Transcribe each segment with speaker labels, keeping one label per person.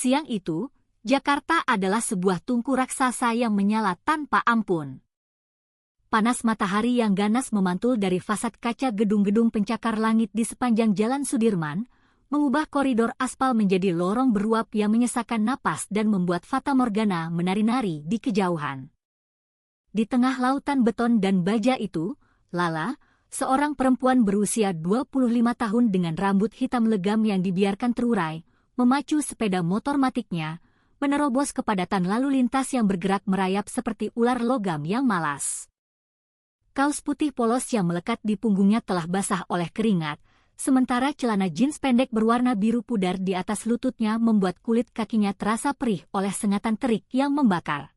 Speaker 1: Siang itu, Jakarta adalah sebuah tungku raksasa yang menyala tanpa ampun. Panas matahari yang ganas memantul dari fasad kaca gedung-gedung pencakar langit di sepanjang Jalan Sudirman, mengubah koridor aspal menjadi lorong beruap yang menyesakkan napas dan membuat fatamorgana menari-nari di kejauhan. Di tengah lautan beton dan baja itu, Lala, seorang perempuan berusia 25 tahun dengan rambut hitam legam yang dibiarkan terurai, memacu sepeda motor matiknya, menerobos kepadatan lalu lintas yang bergerak merayap seperti ular logam yang malas. Kaos putih polos yang melekat di punggungnya telah basah oleh keringat, sementara celana jeans pendek berwarna biru pudar di atas lututnya membuat kulit kakinya terasa perih oleh sengatan terik yang membakar.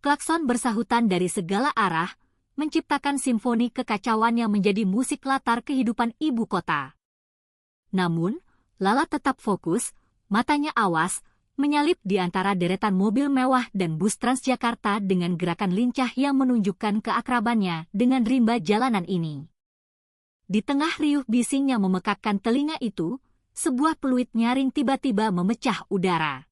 Speaker 1: Klakson bersahutan dari segala arah, menciptakan simfoni kekacauan yang menjadi musik latar kehidupan ibu kota. Namun, Lala tetap fokus, matanya awas, menyalip di antara deretan mobil mewah dan bus Transjakarta dengan gerakan lincah yang menunjukkan keakrabannya dengan rimba jalanan ini. Di tengah riuh bising yang memekakkan telinga itu, sebuah peluit nyaring tiba-tiba memecah udara.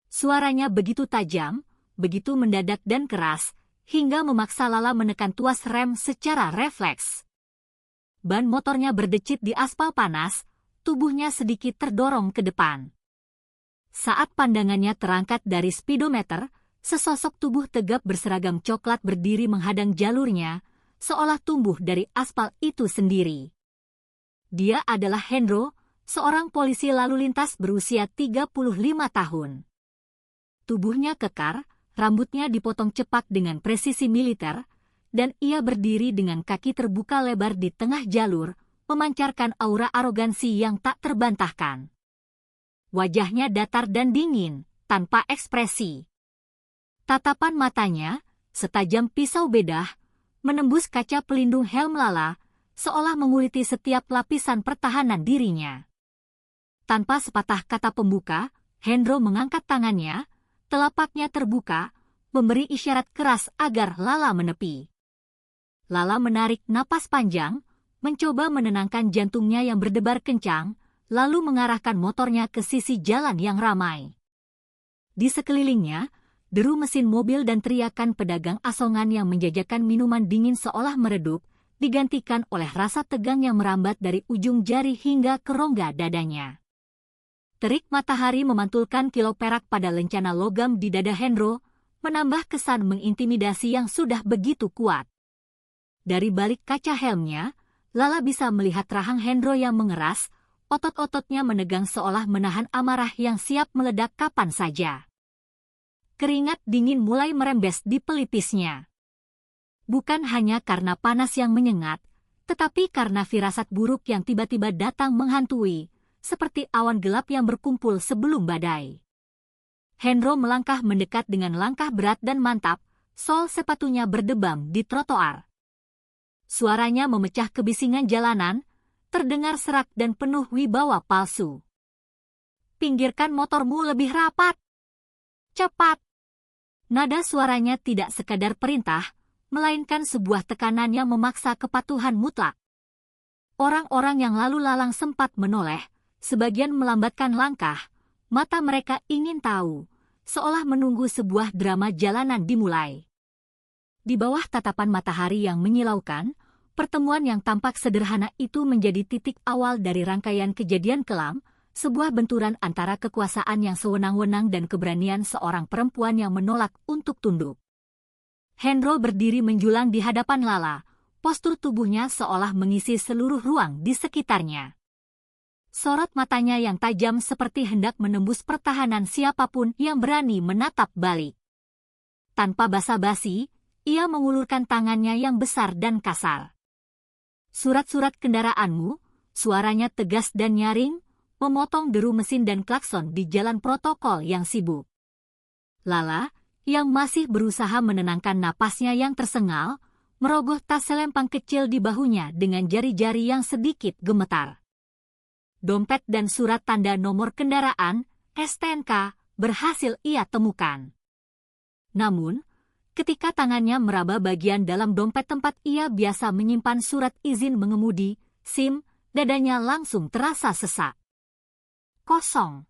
Speaker 1: Suaranya begitu tajam, begitu mendadak dan keras, hingga memaksa Lala menekan tuas rem secara refleks. Ban motornya berdecit di aspal panas, tubuhnya sedikit terdorong ke depan. Saat pandangannya terangkat dari speedometer, sesosok tubuh tegap berseragam coklat berdiri menghadang jalurnya, seolah tumbuh dari aspal itu sendiri. Dia adalah Hendro, seorang polisi lalu lintas berusia 35 tahun. Tubuhnya kekar, rambutnya dipotong cepat dengan presisi militer, dan ia berdiri dengan kaki terbuka lebar di tengah jalur, memancarkan aura arogansi yang tak terbantahkan. Wajahnya datar dan dingin, tanpa ekspresi. Tatapan matanya, setajam pisau bedah, menembus kaca pelindung helm Lala, seolah menguliti setiap lapisan pertahanan dirinya. Tanpa sepatah kata pembuka, Hendro mengangkat tangannya, telapaknya terbuka, memberi isyarat keras agar Lala menepi. Lala menarik napas panjang, mencoba menenangkan jantungnya yang berdebar kencang, lalu mengarahkan motornya ke sisi jalan yang ramai. Di sekelilingnya, deru mesin mobil dan teriakan pedagang asongan yang menjajakan minuman dingin seolah meredup, digantikan oleh rasa tegang yang merambat dari ujung jari hingga ke rongga dadanya. Terik matahari memantulkan kilau perak pada lencana logam di dada Hendro, menambah kesan mengintimidasi yang sudah begitu kuat. Dari balik kaca helmnya, Lala bisa melihat rahang Hendro yang mengeras, otot-ototnya menegang seolah menahan amarah yang siap meledak kapan saja. Keringat dingin mulai merembes di pelipisnya. Bukan hanya karena panas yang menyengat, tetapi karena firasat buruk yang tiba-tiba datang menghantui, seperti awan gelap yang berkumpul sebelum badai. Hendro melangkah mendekat dengan langkah berat dan mantap, sol sepatunya berdebam di trotoar. Suaranya memecah kebisingan jalanan, terdengar serak dan penuh wibawa palsu. Pinggirkan motormu lebih rapat. Cepat. Nada suaranya tidak sekadar perintah, melainkan sebuah tekanan yang memaksa kepatuhan mutlak. Orang-orang yang lalu lalang sempat menoleh, sebagian melambatkan langkah, mata mereka ingin tahu, seolah menunggu sebuah drama jalanan dimulai. Di bawah tatapan matahari yang menyilaukan, pertemuan yang tampak sederhana itu menjadi titik awal dari rangkaian kejadian kelam, sebuah benturan antara kekuasaan yang sewenang-wenang dan keberanian seorang perempuan yang menolak untuk tunduk. Hendro berdiri menjulang di hadapan Lala, postur tubuhnya seolah mengisi seluruh ruang di sekitarnya. Sorot matanya yang tajam seperti hendak menembus pertahanan siapapun yang berani menatap balik. Tanpa basa-basi, ia mengulurkan tangannya yang besar dan kasar. Surat-surat kendaraanmu, suaranya tegas dan nyaring, memotong deru mesin dan klakson di jalan protokol yang sibuk. Lala, yang masih berusaha menenangkan napasnya yang tersengal, merogoh tas selempang kecil di bahunya dengan jari-jari yang sedikit gemetar. Dompet dan surat tanda nomor kendaraan, STNK, berhasil ia temukan. Namun, ketika tangannya meraba bagian dalam dompet tempat ia biasa menyimpan surat izin mengemudi, SIM, dadanya langsung terasa sesak. Kosong.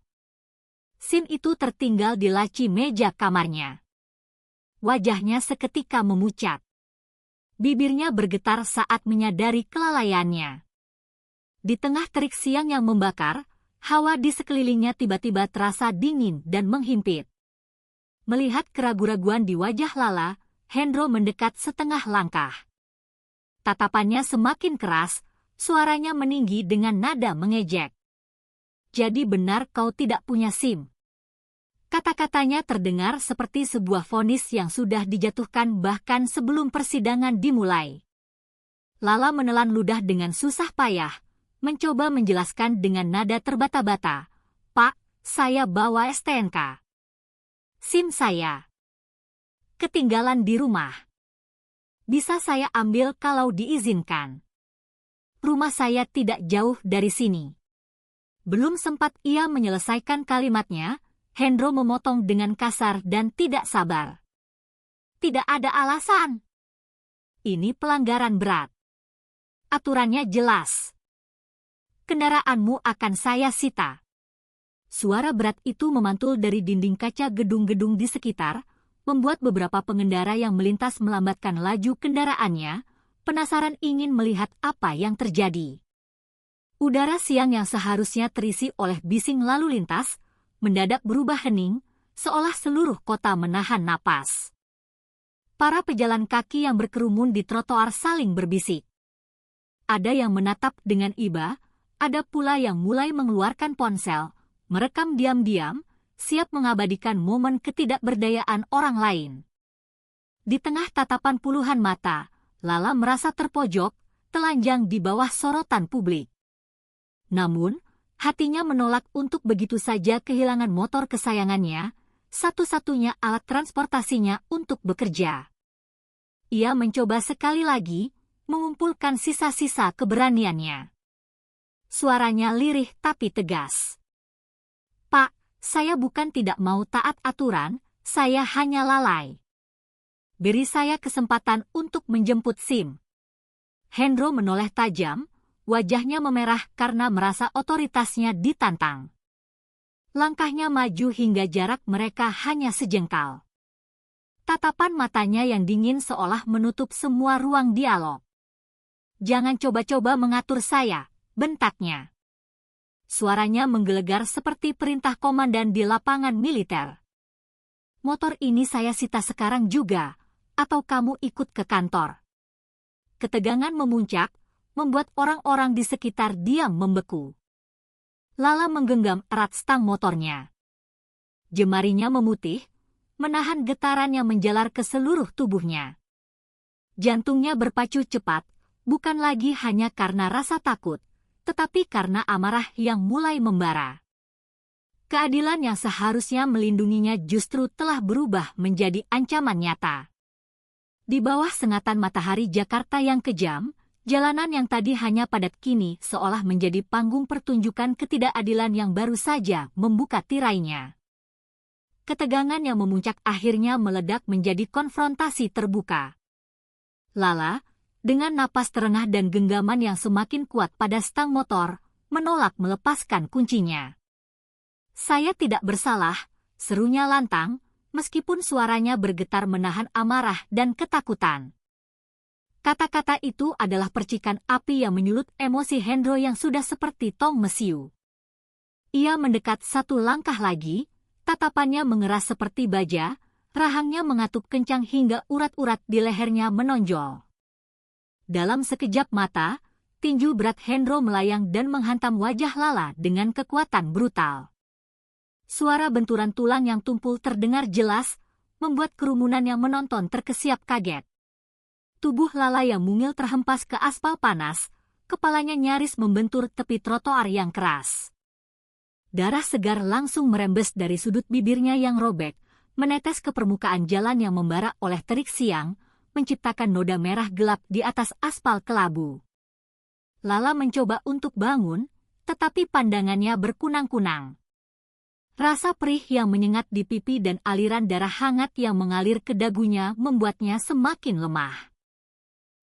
Speaker 1: SIM itu tertinggal di laci meja kamarnya. Wajahnya seketika memucat. Bibirnya bergetar saat menyadari kelalaiannya. Di tengah terik siang yang membakar, hawa di sekelilingnya tiba-tiba terasa dingin dan menghimpit. Melihat keraguan-raguan di wajah Lala, Hendro mendekat setengah langkah. Tatapannya semakin keras, suaranya meninggi dengan nada mengejek. "Jadi benar kau tidak punya SIM?" Kata-katanya terdengar seperti sebuah vonis yang sudah dijatuhkan bahkan sebelum persidangan dimulai. Lala menelan ludah dengan susah payah, mencoba menjelaskan dengan nada terbata-bata. "Pak, saya bawa STNK. SIM saya ketinggalan di rumah. Bisa saya ambil kalau diizinkan? Rumah saya tidak jauh dari sini." Belum sempat ia menyelesaikan kalimatnya, Hendro memotong dengan kasar dan tidak sabar. "Tidak ada alasan. Ini pelanggaran berat. Aturannya jelas. Kendaraanmu akan saya sita." Suara berat itu memantul dari dinding kaca gedung-gedung di sekitar, membuat beberapa pengendara yang melintas melambatkan laju kendaraannya, penasaran ingin melihat apa yang terjadi. Udara siang yang seharusnya terisi oleh bising lalu lintas, mendadak berubah hening, seolah seluruh kota menahan napas. Para pejalan kaki yang berkerumun di trotoar saling berbisik. Ada yang menatap dengan iba, ada pula yang mulai mengeluarkan ponsel, merekam diam-diam, siap mengabadikan momen ketidakberdayaan orang lain. Di tengah tatapan puluhan mata, Lala merasa terpojok, telanjang di bawah sorotan publik. Namun, hatinya menolak untuk begitu saja kehilangan motor kesayangannya, satu-satunya alat transportasinya untuk bekerja. Ia mencoba sekali lagi, mengumpulkan sisa-sisa keberaniannya. Suaranya lirih tapi tegas. "Pak, saya bukan tidak mau taat aturan, saya hanya lalai. Beri saya kesempatan untuk menjemput SIM." Hendro menoleh tajam, wajahnya memerah karena merasa otoritasnya ditantang. Langkahnya maju hingga jarak mereka hanya sejengkal. Tatapan matanya yang dingin seolah menutup semua ruang dialog. "Jangan coba-coba mengatur saya," bentaknya. Suaranya menggelegar seperti perintah komandan di lapangan militer. "Motor ini saya sita sekarang juga, atau kamu ikut ke kantor." Ketegangan memuncak, membuat orang-orang di sekitar diam membeku. Lala menggenggam erat stang motornya. Jemarinya memutih, menahan getaran yang menjalar ke seluruh tubuhnya. Jantungnya berpacu cepat, bukan lagi hanya karena rasa takut, tetapi karena amarah yang mulai membara. Keadilan yang seharusnya melindunginya justru telah berubah menjadi ancaman nyata. Di bawah sengatan matahari Jakarta yang kejam, jalanan yang tadi hanya padat kini seolah menjadi panggung pertunjukan ketidakadilan yang baru saja membuka tirainya. Ketegangan yang memuncak akhirnya meledak menjadi konfrontasi terbuka. Lala, dengan napas terengah dan genggaman yang semakin kuat pada stang motor, menolak melepaskan kuncinya. "Saya tidak bersalah," serunya lantang, meskipun suaranya bergetar menahan amarah dan ketakutan. Kata-kata itu adalah percikan api yang menyulut emosi Hendro yang sudah seperti tong mesiu. Ia mendekat satu langkah lagi, tatapannya mengeras seperti baja, rahangnya mengatup kencang hingga urat-urat di lehernya menonjol. Dalam sekejap mata, tinju berat Hendro melayang dan menghantam wajah Lala dengan kekuatan brutal. Suara benturan tulang yang tumpul terdengar jelas, membuat kerumunan yang menonton terkesiap kaget. Tubuh Lala yang mungil terhempas ke aspal panas, kepalanya nyaris membentur tepi trotoar yang keras. Darah segar langsung merembes dari sudut bibirnya yang robek, menetes ke permukaan jalan yang membara oleh terik siang, menciptakan noda merah gelap di atas aspal kelabu. Lala mencoba untuk bangun, tetapi pandangannya berkunang-kunang. Rasa perih yang menyengat di pipi dan aliran darah hangat yang mengalir ke dagunya membuatnya semakin lemah.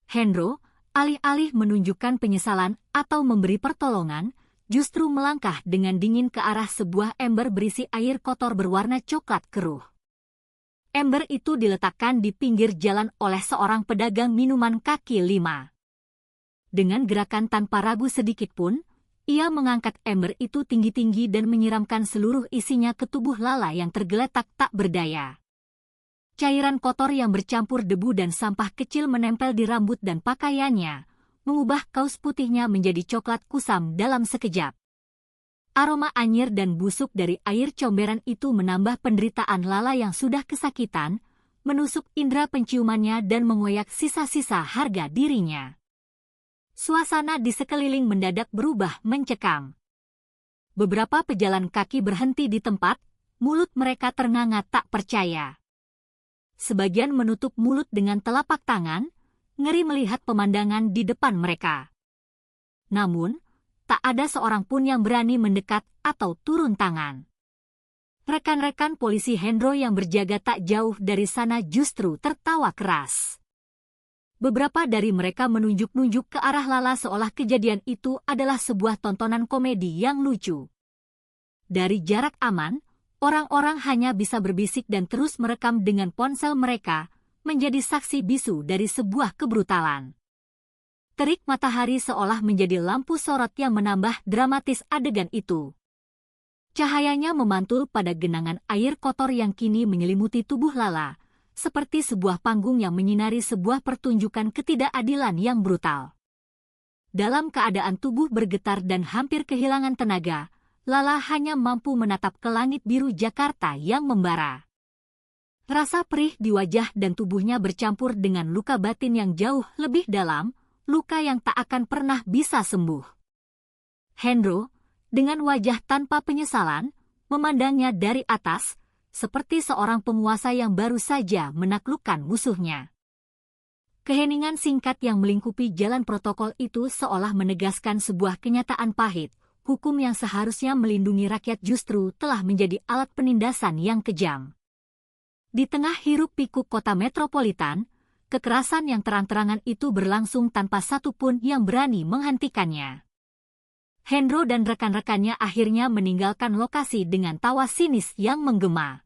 Speaker 1: Hendro, alih-alih menunjukkan penyesalan atau memberi pertolongan, justru melangkah dengan dingin ke arah sebuah ember berisi air kotor berwarna coklat keruh. Ember itu diletakkan di pinggir jalan oleh seorang pedagang minuman kaki lima. Dengan gerakan tanpa ragu sedikit pun, ia mengangkat ember itu tinggi-tinggi dan menyiramkan seluruh isinya ke tubuh Lala yang tergeletak tak berdaya. Cairan kotor yang bercampur debu dan sampah kecil menempel di rambut dan pakaiannya, mengubah kaos putihnya menjadi coklat kusam dalam sekejap. Aroma anyir dan busuk dari air comberan itu menambah penderitaan Lala yang sudah kesakitan, menusuk indera penciumannya dan mengoyak sisa-sisa harga dirinya. Suasana di sekeliling mendadak berubah mencekam. Beberapa pejalan kaki berhenti di tempat, mulut mereka ternganga tak percaya. Sebagian menutup mulut dengan telapak tangan, ngeri melihat pemandangan di depan mereka. Namun, tak ada seorang pun yang berani mendekat atau turun tangan. Rekan-rekan polisi Hendro yang berjaga tak jauh dari sana justru tertawa keras. Beberapa dari mereka menunjuk-nunjuk ke arah Lala seolah kejadian itu adalah sebuah tontonan komedi yang lucu. Dari jarak aman, orang-orang hanya bisa berbisik dan terus merekam dengan ponsel mereka, menjadi saksi bisu dari sebuah kebrutalan. Terik matahari seolah menjadi lampu sorot yang menambah dramatis adegan itu. Cahayanya memantul pada genangan air kotor yang kini menyelimuti tubuh Lala, seperti sebuah panggung yang menyinari sebuah pertunjukan ketidakadilan yang brutal. Dalam keadaan tubuh bergetar dan hampir kehilangan tenaga, Lala hanya mampu menatap ke langit biru Jakarta yang membara. Rasa perih di wajah dan tubuhnya bercampur dengan luka batin yang jauh lebih dalam, luka yang tak akan pernah bisa sembuh. Hendro, dengan wajah tanpa penyesalan, memandangnya dari atas, seperti seorang penguasa yang baru saja menaklukkan musuhnya. Keheningan singkat yang melingkupi jalan protokol itu seolah menegaskan sebuah kenyataan pahit. Hukum yang seharusnya melindungi rakyat justru telah menjadi alat penindasan yang kejam. Di tengah hiruk-pikuk kota metropolitan, kekerasan yang terang-terangan itu berlangsung tanpa satupun yang berani menghentikannya. Hendro dan rekan-rekannya akhirnya meninggalkan lokasi dengan tawa sinis yang menggema.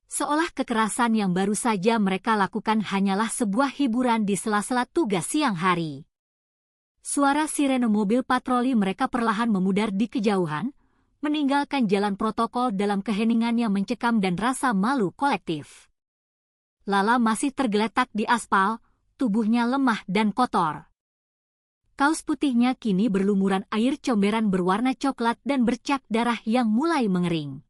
Speaker 1: Seolah kekerasan yang baru saja mereka lakukan hanyalah sebuah hiburan di sela-sela tugas siang hari. Suara sirene mobil patroli mereka perlahan memudar di kejauhan, meninggalkan jalan protokol dalam keheningan yang mencekam dan rasa malu kolektif. Lala masih tergeletak di aspal, tubuhnya lemah dan kotor. Kaos putihnya kini berlumuran air comberan berwarna coklat dan bercak darah yang mulai mengering.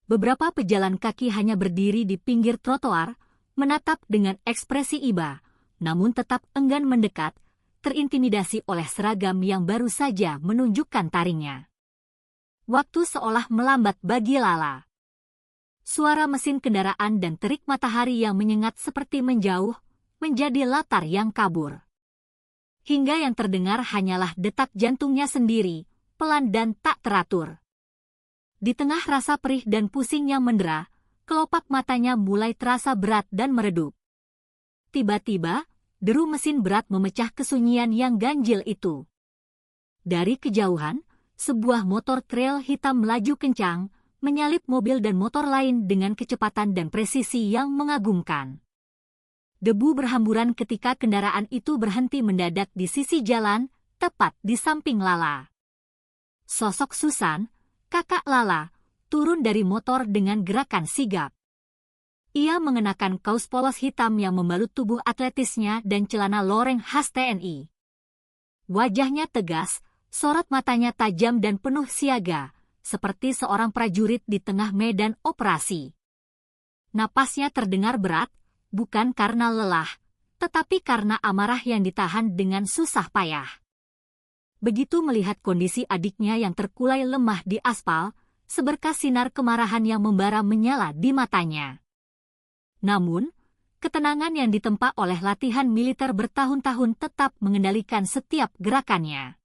Speaker 1: Beberapa pejalan kaki hanya berdiri di pinggir trotoar, menatap dengan ekspresi iba, namun tetap enggan mendekat, terintimidasi oleh seragam yang baru saja menunjukkan taringnya. Waktu seolah melambat bagi Lala. Suara mesin kendaraan dan terik matahari yang menyengat seperti menjauh, menjadi latar yang kabur. Hingga yang terdengar hanyalah detak jantungnya sendiri, pelan dan tak teratur. Di tengah rasa perih dan pusing yang mendera, kelopak matanya mulai terasa berat dan meredup. Tiba-tiba, deru mesin berat memecah kesunyian yang ganjil itu. Dari kejauhan, sebuah motor trail hitam melaju kencang, menyalip mobil dan motor lain dengan kecepatan dan presisi yang mengagumkan. Debu berhamburan ketika kendaraan itu berhenti mendadak di sisi jalan, tepat di samping Lala. Sosok Susan, kakak Lala, turun dari motor dengan gerakan sigap. Ia mengenakan kaos polos hitam yang membalut tubuh atletisnya dan celana loreng khas TNI. Wajahnya tegas, sorot matanya tajam dan penuh siaga, seperti seorang prajurit di tengah medan operasi. Napasnya terdengar berat, bukan karena lelah, tetapi karena amarah yang ditahan dengan susah payah. Begitu melihat kondisi adiknya yang terkulai lemah di aspal, seberkas sinar kemarahan yang membara menyala di matanya. Namun, ketenangan yang ditempa oleh latihan militer bertahun-tahun tetap mengendalikan setiap gerakannya.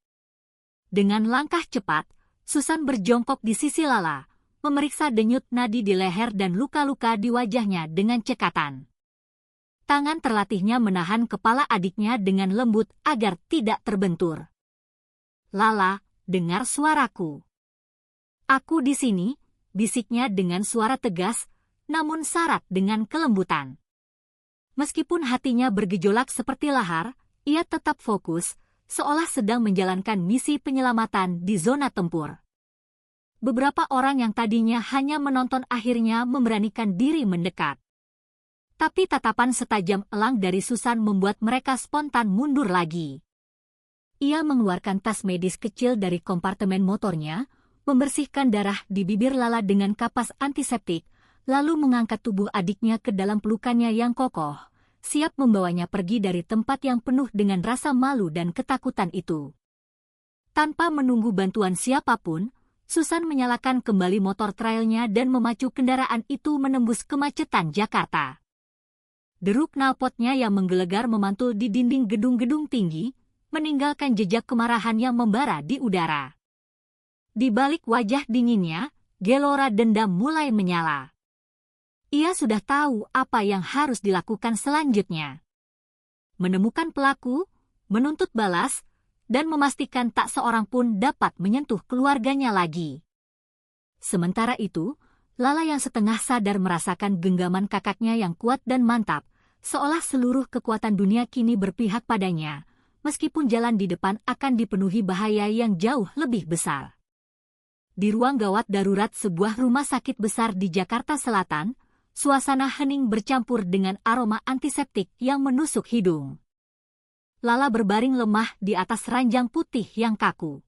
Speaker 1: Dengan langkah cepat, Susan berjongkok di sisi Lala, memeriksa denyut nadi di leher dan luka-luka di wajahnya dengan cekatan. Tangan terlatihnya menahan kepala adiknya dengan lembut agar tidak terbentur. Lala, dengar suaraku. Aku di sini, bisiknya dengan suara tegas, namun syarat dengan kelembutan. Meskipun hatinya bergejolak seperti lahar, ia tetap fokus, seolah sedang menjalankan misi penyelamatan di zona tempur. Beberapa orang yang tadinya hanya menonton akhirnya memberanikan diri mendekat. Tapi tatapan setajam elang dari Susan membuat mereka spontan mundur lagi. Ia mengeluarkan tas medis kecil dari kompartemen motornya, membersihkan darah di bibir Lala dengan kapas antiseptik, lalu mengangkat tubuh adiknya ke dalam pelukannya yang kokoh, siap membawanya pergi dari tempat yang penuh dengan rasa malu dan ketakutan itu. Tanpa menunggu bantuan siapapun, Susan menyalakan kembali motor trailnya dan memacu kendaraan itu menembus kemacetan Jakarta. Deruk knalpotnya yang menggelegar memantul di dinding gedung-gedung tinggi, meninggalkan jejak kemarahan yang membara di udara. Di balik wajah dinginnya, gelora dendam mulai menyala. Ia sudah tahu apa yang harus dilakukan selanjutnya. Menemukan pelaku, menuntut balas, dan memastikan tak seorang pun dapat menyentuh keluarganya lagi. Sementara itu, Lala yang setengah sadar merasakan genggaman kakaknya yang kuat dan mantap, seolah seluruh kekuatan dunia kini berpihak padanya, meskipun jalan di depan akan dipenuhi bahaya yang jauh lebih besar. Di ruang gawat darurat sebuah rumah sakit besar di Jakarta Selatan, suasana hening bercampur dengan aroma antiseptik yang menusuk hidung. Lala berbaring lemah di atas ranjang putih yang kaku.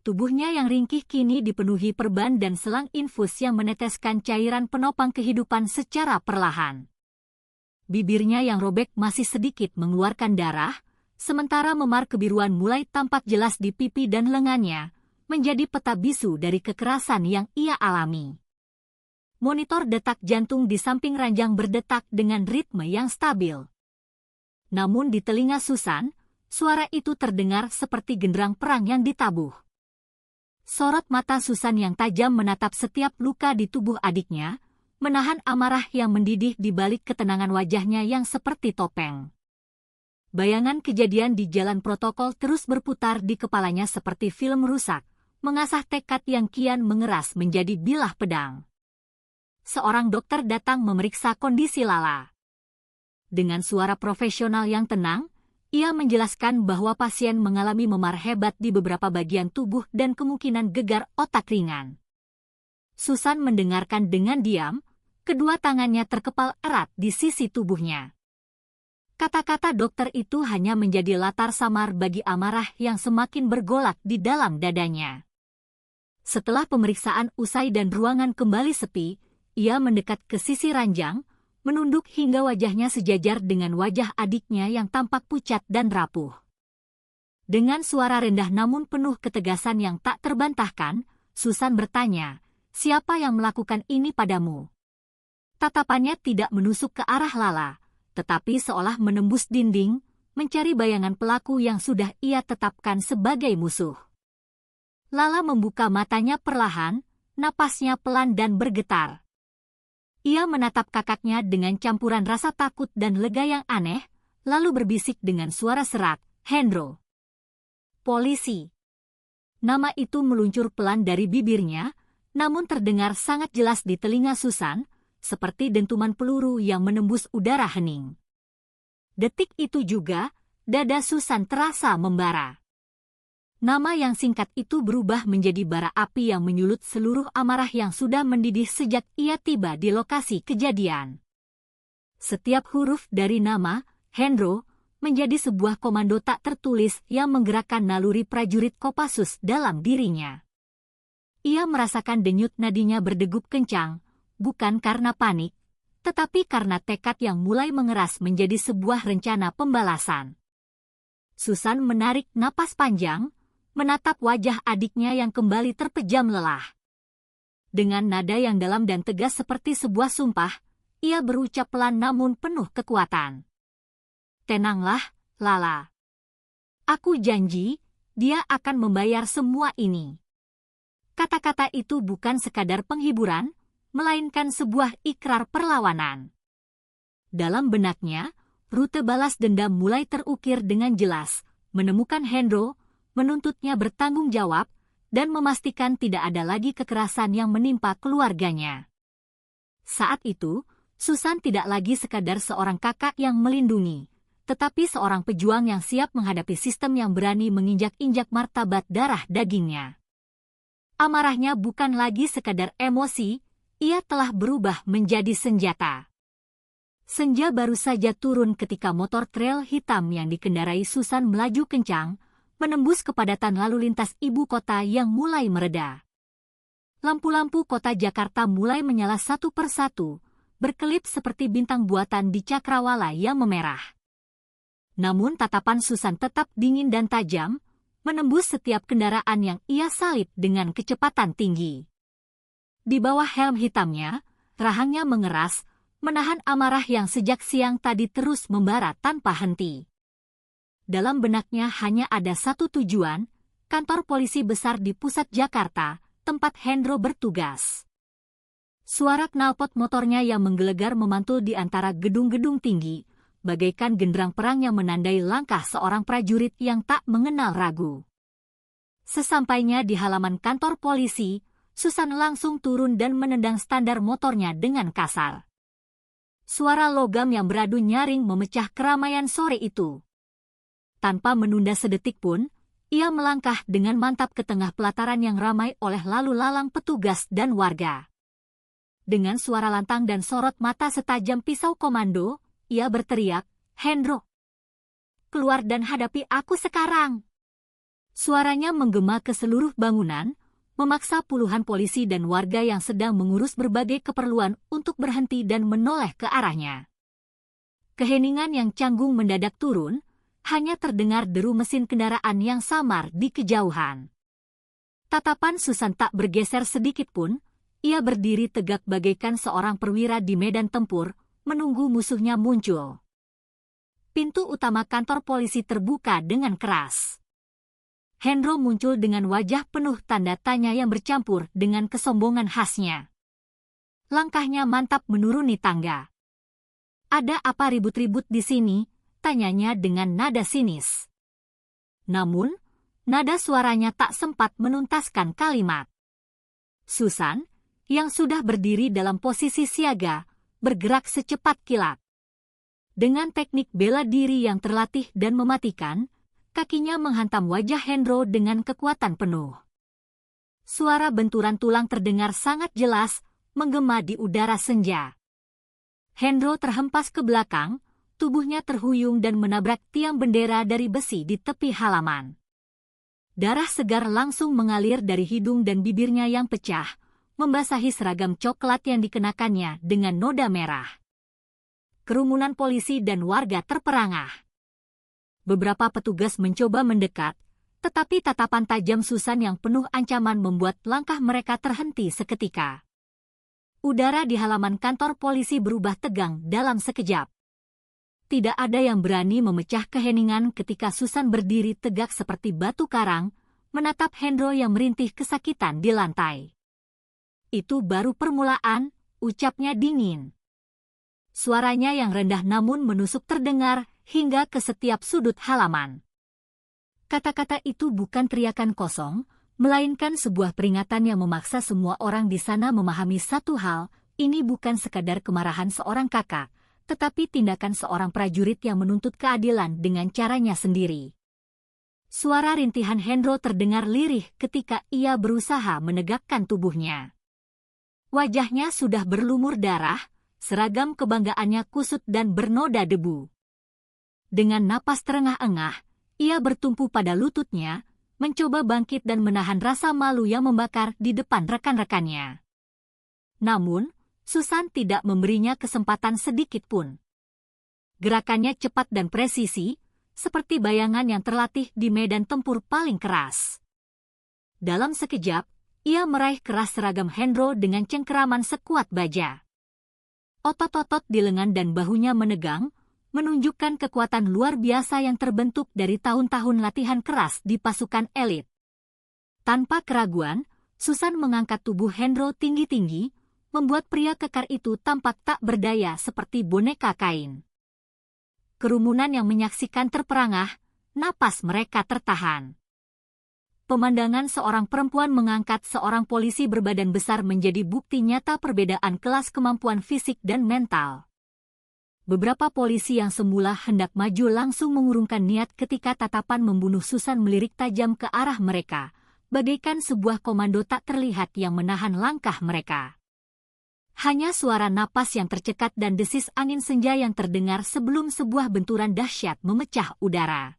Speaker 1: Tubuhnya yang ringkih kini dipenuhi perban dan selang infus yang meneteskan cairan penopang kehidupan secara perlahan. Bibirnya yang robek masih sedikit mengeluarkan darah, sementara memar kebiruan mulai tampak jelas di pipi dan lengannya, menjadi peta bisu dari kekerasan yang ia alami. Monitor detak jantung di samping ranjang berdetak dengan ritme yang stabil. Namun di telinga Susan, suara itu terdengar seperti genderang perang yang ditabuh. Sorot mata Susan yang tajam menatap setiap luka di tubuh adiknya, menahan amarah yang mendidih di balik ketenangan wajahnya yang seperti topeng. Bayangan kejadian di jalan protokol terus berputar di kepalanya seperti film rusak, mengasah tekad yang kian mengeras menjadi bilah pedang. Seorang dokter datang memeriksa kondisi Lala. Dengan suara profesional yang tenang, ia menjelaskan bahwa pasien mengalami memar hebat di beberapa bagian tubuh dan kemungkinan gegar otak ringan. Susan mendengarkan dengan diam, kedua tangannya terkepal erat di sisi tubuhnya. Kata-kata dokter itu hanya menjadi latar samar bagi amarah yang semakin bergolak di dalam dadanya. Setelah pemeriksaan usai dan ruangan kembali sepi, ia mendekat ke sisi ranjang, menunduk hingga wajahnya sejajar dengan wajah adiknya yang tampak pucat dan rapuh. Dengan suara rendah namun penuh ketegasan yang tak terbantahkan, Susan bertanya, "Siapa yang melakukan ini padamu?" Tatapannya tidak menusuk ke arah Lala, tetapi seolah menembus dinding, mencari bayangan pelaku yang sudah ia tetapkan sebagai musuh. Lala membuka matanya perlahan, napasnya pelan dan bergetar. Ia menatap kakaknya dengan campuran rasa takut dan lega yang aneh, lalu berbisik dengan suara serak, "Hendro." "Polisi." Nama itu meluncur pelan dari bibirnya, namun terdengar sangat jelas di telinga Susan, seperti dentuman peluru yang menembus udara hening. Detik itu juga, dada Susan terasa membara. Nama yang singkat itu berubah menjadi bara api yang menyulut seluruh amarah yang sudah mendidih sejak ia tiba di lokasi kejadian. Setiap huruf dari nama, Hendro, menjadi sebuah komando tak tertulis yang menggerakkan naluri prajurit Kopassus dalam dirinya. Ia merasakan denyut nadinya berdegup kencang, bukan karena panik, tetapi karena tekad yang mulai mengeras menjadi sebuah rencana pembalasan. Susan menarik napas panjang, menatap wajah adiknya yang kembali terpejam lelah. Dengan nada yang dalam dan tegas seperti sebuah sumpah, ia berucap pelan namun penuh kekuatan. "Tenanglah, Lala. Aku janji, dia akan membayar semua ini." Kata-kata itu bukan sekadar penghiburan, melainkan sebuah ikrar perlawanan. Dalam benaknya, rute balas dendam mulai terukir dengan jelas, menemukan Hendro, menuntutnya bertanggung jawab, dan memastikan tidak ada lagi kekerasan yang menimpa keluarganya. Saat itu, Susan tidak lagi sekadar seorang kakak yang melindungi, tetapi seorang pejuang yang siap menghadapi sistem yang berani menginjak-injak martabat darah dagingnya. Amarahnya bukan lagi sekadar emosi, ia telah berubah menjadi senjata. Senja baru saja turun ketika motor trail hitam yang dikendarai Susan melaju kencang, menembus kepadatan lalu lintas ibu kota yang mulai mereda. Lampu-lampu kota Jakarta mulai menyala satu persatu, berkelip seperti bintang buatan di cakrawala yang memerah. Namun tatapan Susan tetap dingin dan tajam, menembus setiap kendaraan yang ia salip dengan kecepatan tinggi. Di bawah helm hitamnya, rahangnya mengeras, menahan amarah yang sejak siang tadi terus membara tanpa henti. Dalam benaknya hanya ada satu tujuan, kantor polisi besar di pusat Jakarta, tempat Hendro bertugas. Suara knalpot motornya yang menggelegar memantul di antara gedung-gedung tinggi, bagaikan genderang perang yang menandai langkah seorang prajurit yang tak mengenal ragu. Sesampainya di halaman kantor polisi, Susan langsung turun dan menendang standar motornya dengan kasar. Suara logam yang beradu nyaring memecah keramaian sore itu. Tanpa menunda sedetik pun, ia melangkah dengan mantap ke tengah pelataran yang ramai oleh lalu lalang petugas dan warga. Dengan suara lantang dan sorot mata setajam pisau komando, ia berteriak, "Hendro, keluar dan hadapi aku sekarang!" Suaranya menggema ke seluruh bangunan, memaksa puluhan polisi dan warga yang sedang mengurus berbagai keperluan untuk berhenti dan menoleh ke arahnya. Keheningan yang canggung mendadak turun, hanya terdengar deru mesin kendaraan yang samar di kejauhan. Tatapan Susan tak bergeser sedikit pun, ia berdiri tegak bagaikan seorang perwira di medan tempur, menunggu musuhnya muncul. Pintu utama kantor polisi terbuka dengan keras. Hendro muncul dengan wajah penuh tanda tanya yang bercampur dengan kesombongan khasnya. Langkahnya mantap menuruni tangga. "Ada apa ribut-ribut di sini?" tanyanya dengan nada sinis. Namun, nada suaranya tak sempat menuntaskan kalimat. Susan, yang sudah berdiri dalam posisi siaga, bergerak secepat kilat. Dengan teknik bela diri yang terlatih dan mematikan, kakinya menghantam wajah Hendro dengan kekuatan penuh. Suara benturan tulang terdengar sangat jelas, menggema di udara senja. Hendro terhempas ke belakang, tubuhnya terhuyung dan menabrak tiang bendera dari besi di tepi halaman. Darah segar langsung mengalir dari hidung dan bibirnya yang pecah, membasahi seragam coklat yang dikenakannya dengan noda merah. Kerumunan polisi dan warga terperangah. Beberapa petugas mencoba mendekat, tetapi tatapan tajam Susan yang penuh ancaman membuat langkah mereka terhenti seketika. Udara di halaman kantor polisi berubah tegang dalam sekejap. Tidak ada yang berani memecah keheningan ketika Susan berdiri tegak seperti batu karang, menatap Hendro yang merintih kesakitan di lantai. "Itu baru permulaan," ucapnya dingin. Suaranya yang rendah namun menusuk terdengar hingga ke setiap sudut halaman. Kata-kata itu bukan teriakan kosong, melainkan sebuah peringatan yang memaksa semua orang di sana memahami satu hal, ini bukan sekadar kemarahan seorang kakak, tetapi tindakan seorang prajurit yang menuntut keadilan dengan caranya sendiri. Suara rintihan Hendro terdengar lirih ketika ia berusaha menegakkan tubuhnya. Wajahnya sudah berlumur darah, seragam kebanggaannya kusut dan bernoda debu. Dengan napas terengah-engah, ia bertumpu pada lututnya, mencoba bangkit dan menahan rasa malu yang membakar di depan rekan-rekannya. Namun, Susan tidak memberinya kesempatan sedikit pun. Gerakannya cepat dan presisi, seperti bayangan yang terlatih di medan tempur paling keras. Dalam sekejap, ia meraih keras seragam Hendro dengan cengkeraman sekuat baja. Otot-otot di lengan dan bahunya menegang, menunjukkan kekuatan luar biasa yang terbentuk dari tahun-tahun latihan keras di pasukan elit. Tanpa keraguan, Susan mengangkat tubuh Hendro tinggi-tinggi, membuat pria kekar itu tampak tak berdaya seperti boneka kain. Kerumunan yang menyaksikan terperangah, napas mereka tertahan. pemandangan seorang perempuan mengangkat seorang polisi berbadan besar menjadi bukti nyata perbedaan kelas kemampuan fisik dan mental. Beberapa polisi yang semula hendak maju langsung mengurungkan niat ketika tatapan membunuh Susan melirik tajam ke arah mereka, bagaikan sebuah komando tak terlihat yang menahan langkah mereka. Hanya suara napas yang tercekat dan desis angin senja yang terdengar sebelum sebuah benturan dahsyat memecah udara.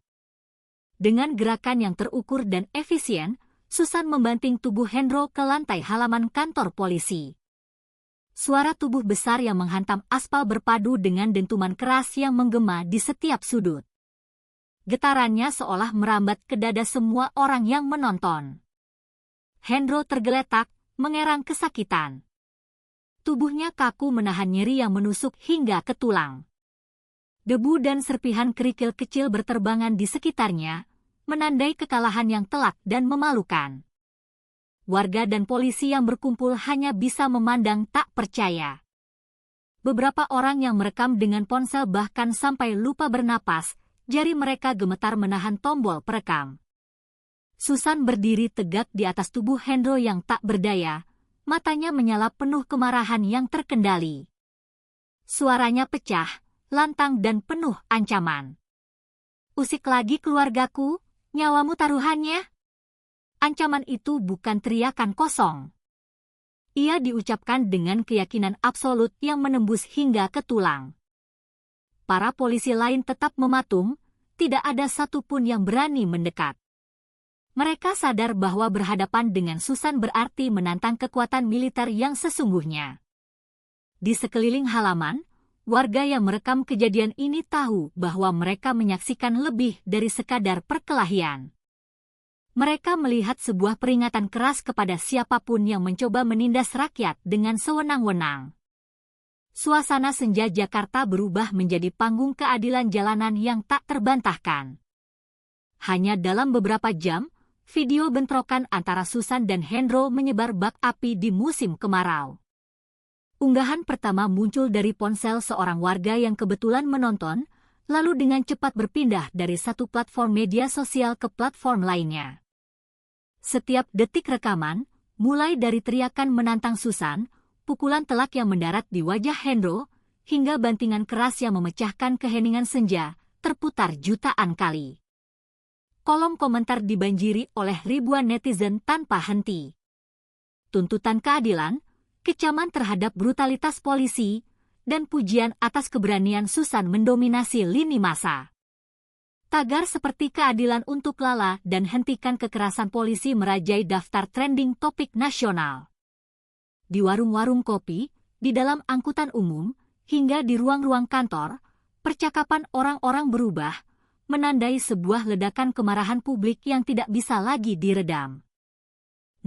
Speaker 1: Dengan gerakan yang terukur dan efisien, Susan membanting tubuh Hendro ke lantai halaman kantor polisi. Suara tubuh besar yang menghantam aspal berpadu dengan dentuman keras yang menggema di setiap sudut. Getarannya seolah merambat ke dada semua orang yang menonton. Hendro tergeletak, mengerang kesakitan. Tubuhnya kaku menahan nyeri yang menusuk hingga ke tulang. Debu dan serpihan kerikil kecil berterbangan di sekitarnya, menandai kekalahan yang telak dan memalukan. Warga dan polisi yang berkumpul hanya bisa memandang tak percaya. Beberapa orang yang merekam dengan ponsel bahkan sampai lupa bernapas, jari mereka gemetar menahan tombol perekam. Susan berdiri tegak di atas tubuh Hendro yang tak berdaya, matanya menyala penuh kemarahan yang terkendali. Suaranya pecah, lantang dan penuh ancaman. "Usik lagi keluargaku, nyawamu taruhannya?" Ancaman itu bukan teriakan kosong. Ia diucapkan dengan keyakinan absolut yang menembus hingga ke tulang. Para polisi lain tetap mematung, tidak ada satupun yang berani mendekat. Mereka sadar bahwa berhadapan dengan Susan berarti menantang kekuatan militer yang sesungguhnya. Di sekeliling halaman, warga yang merekam kejadian ini tahu bahwa mereka menyaksikan lebih dari sekadar perkelahian. Mereka melihat sebuah peringatan keras kepada siapapun yang mencoba menindas rakyat dengan sewenang-wenang. Suasana senja Jakarta berubah menjadi panggung keadilan jalanan yang tak terbantahkan. Hanya dalam beberapa jam, video bentrokan antara Susan dan Hendro menyebar bak api di musim kemarau. Unggahan pertama muncul dari ponsel seorang warga yang kebetulan menonton, lalu dengan cepat berpindah dari satu platform media sosial ke platform lainnya. Setiap detik rekaman, mulai dari teriakan menantang Susan, pukulan telak yang mendarat di wajah Hendro, hingga bantingan keras yang memecahkan keheningan senja, terputar jutaan kali. Kolom komentar dibanjiri oleh ribuan netizen tanpa henti. Tuntutan keadilan, kecaman terhadap brutalitas polisi, dan pujian atas keberanian Susan mendominasi lini massa. Tagar seperti keadilan untuk Lala dan hentikan kekerasan polisi merajai daftar trending topik nasional. Di warung-warung kopi, di dalam angkutan umum, hingga di ruang-ruang kantor, percakapan orang-orang berubah, menandai sebuah ledakan kemarahan publik yang tidak bisa lagi diredam.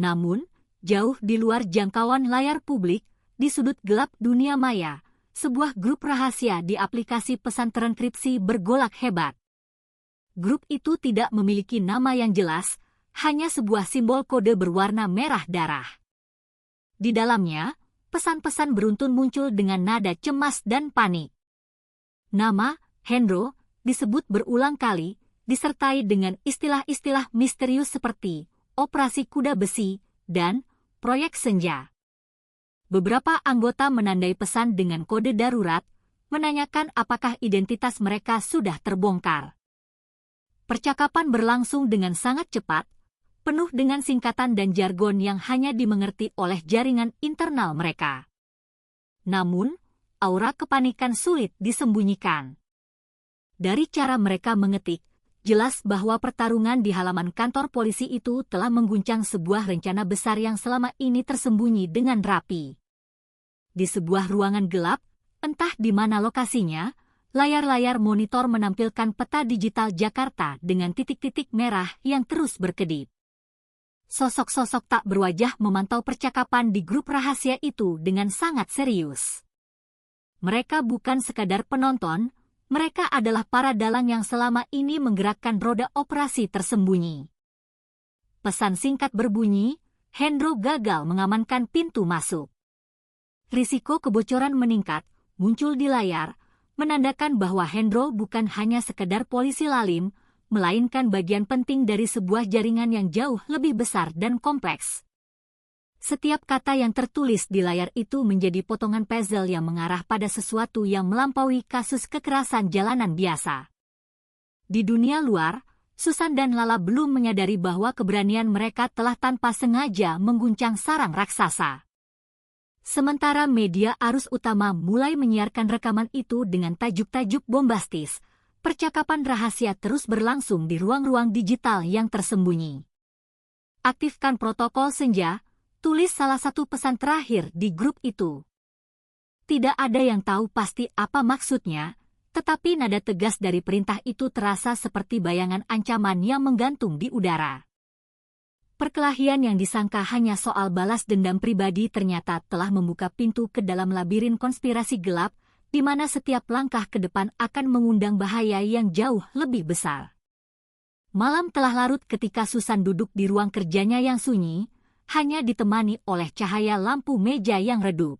Speaker 1: Namun, jauh di luar jangkauan layar publik, di sudut gelap dunia maya, sebuah grup rahasia di aplikasi pesan terenkripsi bergolak hebat. Grup itu tidak memiliki nama yang jelas, hanya sebuah simbol kode berwarna merah darah. Di dalamnya, pesan-pesan beruntun muncul dengan nada cemas dan panik. Nama, Hendro, disebut berulang kali, disertai dengan istilah-istilah misterius seperti Operasi Kuda Besi dan Proyek Senja. Beberapa anggota menandai pesan dengan kode darurat, menanyakan apakah identitas mereka sudah terbongkar. Percakapan berlangsung dengan sangat cepat, penuh dengan singkatan dan jargon yang hanya dimengerti oleh jaringan internal mereka. Namun, aura kepanikan sulit disembunyikan. Dari cara mereka mengetik, jelas bahwa pertarungan di halaman kantor polisi itu telah mengguncang sebuah rencana besar yang selama ini tersembunyi dengan rapi. Di sebuah ruangan gelap, entah di mana lokasinya, layar-layar monitor menampilkan peta digital Jakarta dengan titik-titik merah yang terus berkedip. Sosok-sosok tak berwajah memantau percakapan di grup rahasia itu dengan sangat serius. Mereka bukan sekadar penonton, mereka adalah para dalang yang selama ini menggerakkan roda operasi tersembunyi. Pesan singkat berbunyi, Hendro gagal mengamankan pintu masuk. Risiko kebocoran meningkat, muncul di layar, menandakan bahwa Hendro bukan hanya sekedar polisi lalim, melainkan bagian penting dari sebuah jaringan yang jauh lebih besar dan kompleks. Setiap kata yang tertulis di layar itu menjadi potongan puzzle yang mengarah pada sesuatu yang melampaui kasus kekerasan jalanan biasa. Di dunia luar, Susan dan Lala belum menyadari bahwa keberanian mereka telah tanpa sengaja mengguncang sarang raksasa. Sementara media arus utama mulai menyiarkan rekaman itu dengan tajuk-tajuk bombastis, percakapan rahasia terus berlangsung di ruang-ruang digital yang tersembunyi. Aktifkan protokol senja, tulis salah satu pesan terakhir di grup itu. Tidak ada yang tahu pasti apa maksudnya, tetapi nada tegas dari perintah itu terasa seperti bayangan ancaman yang menggantung di udara. Perkelahian yang disangka hanya soal balas dendam pribadi ternyata telah membuka pintu ke dalam labirin konspirasi gelap, di mana setiap langkah ke depan akan mengundang bahaya yang jauh lebih besar. Malam telah larut ketika Susan duduk di ruang kerjanya yang sunyi, hanya ditemani oleh cahaya lampu meja yang redup.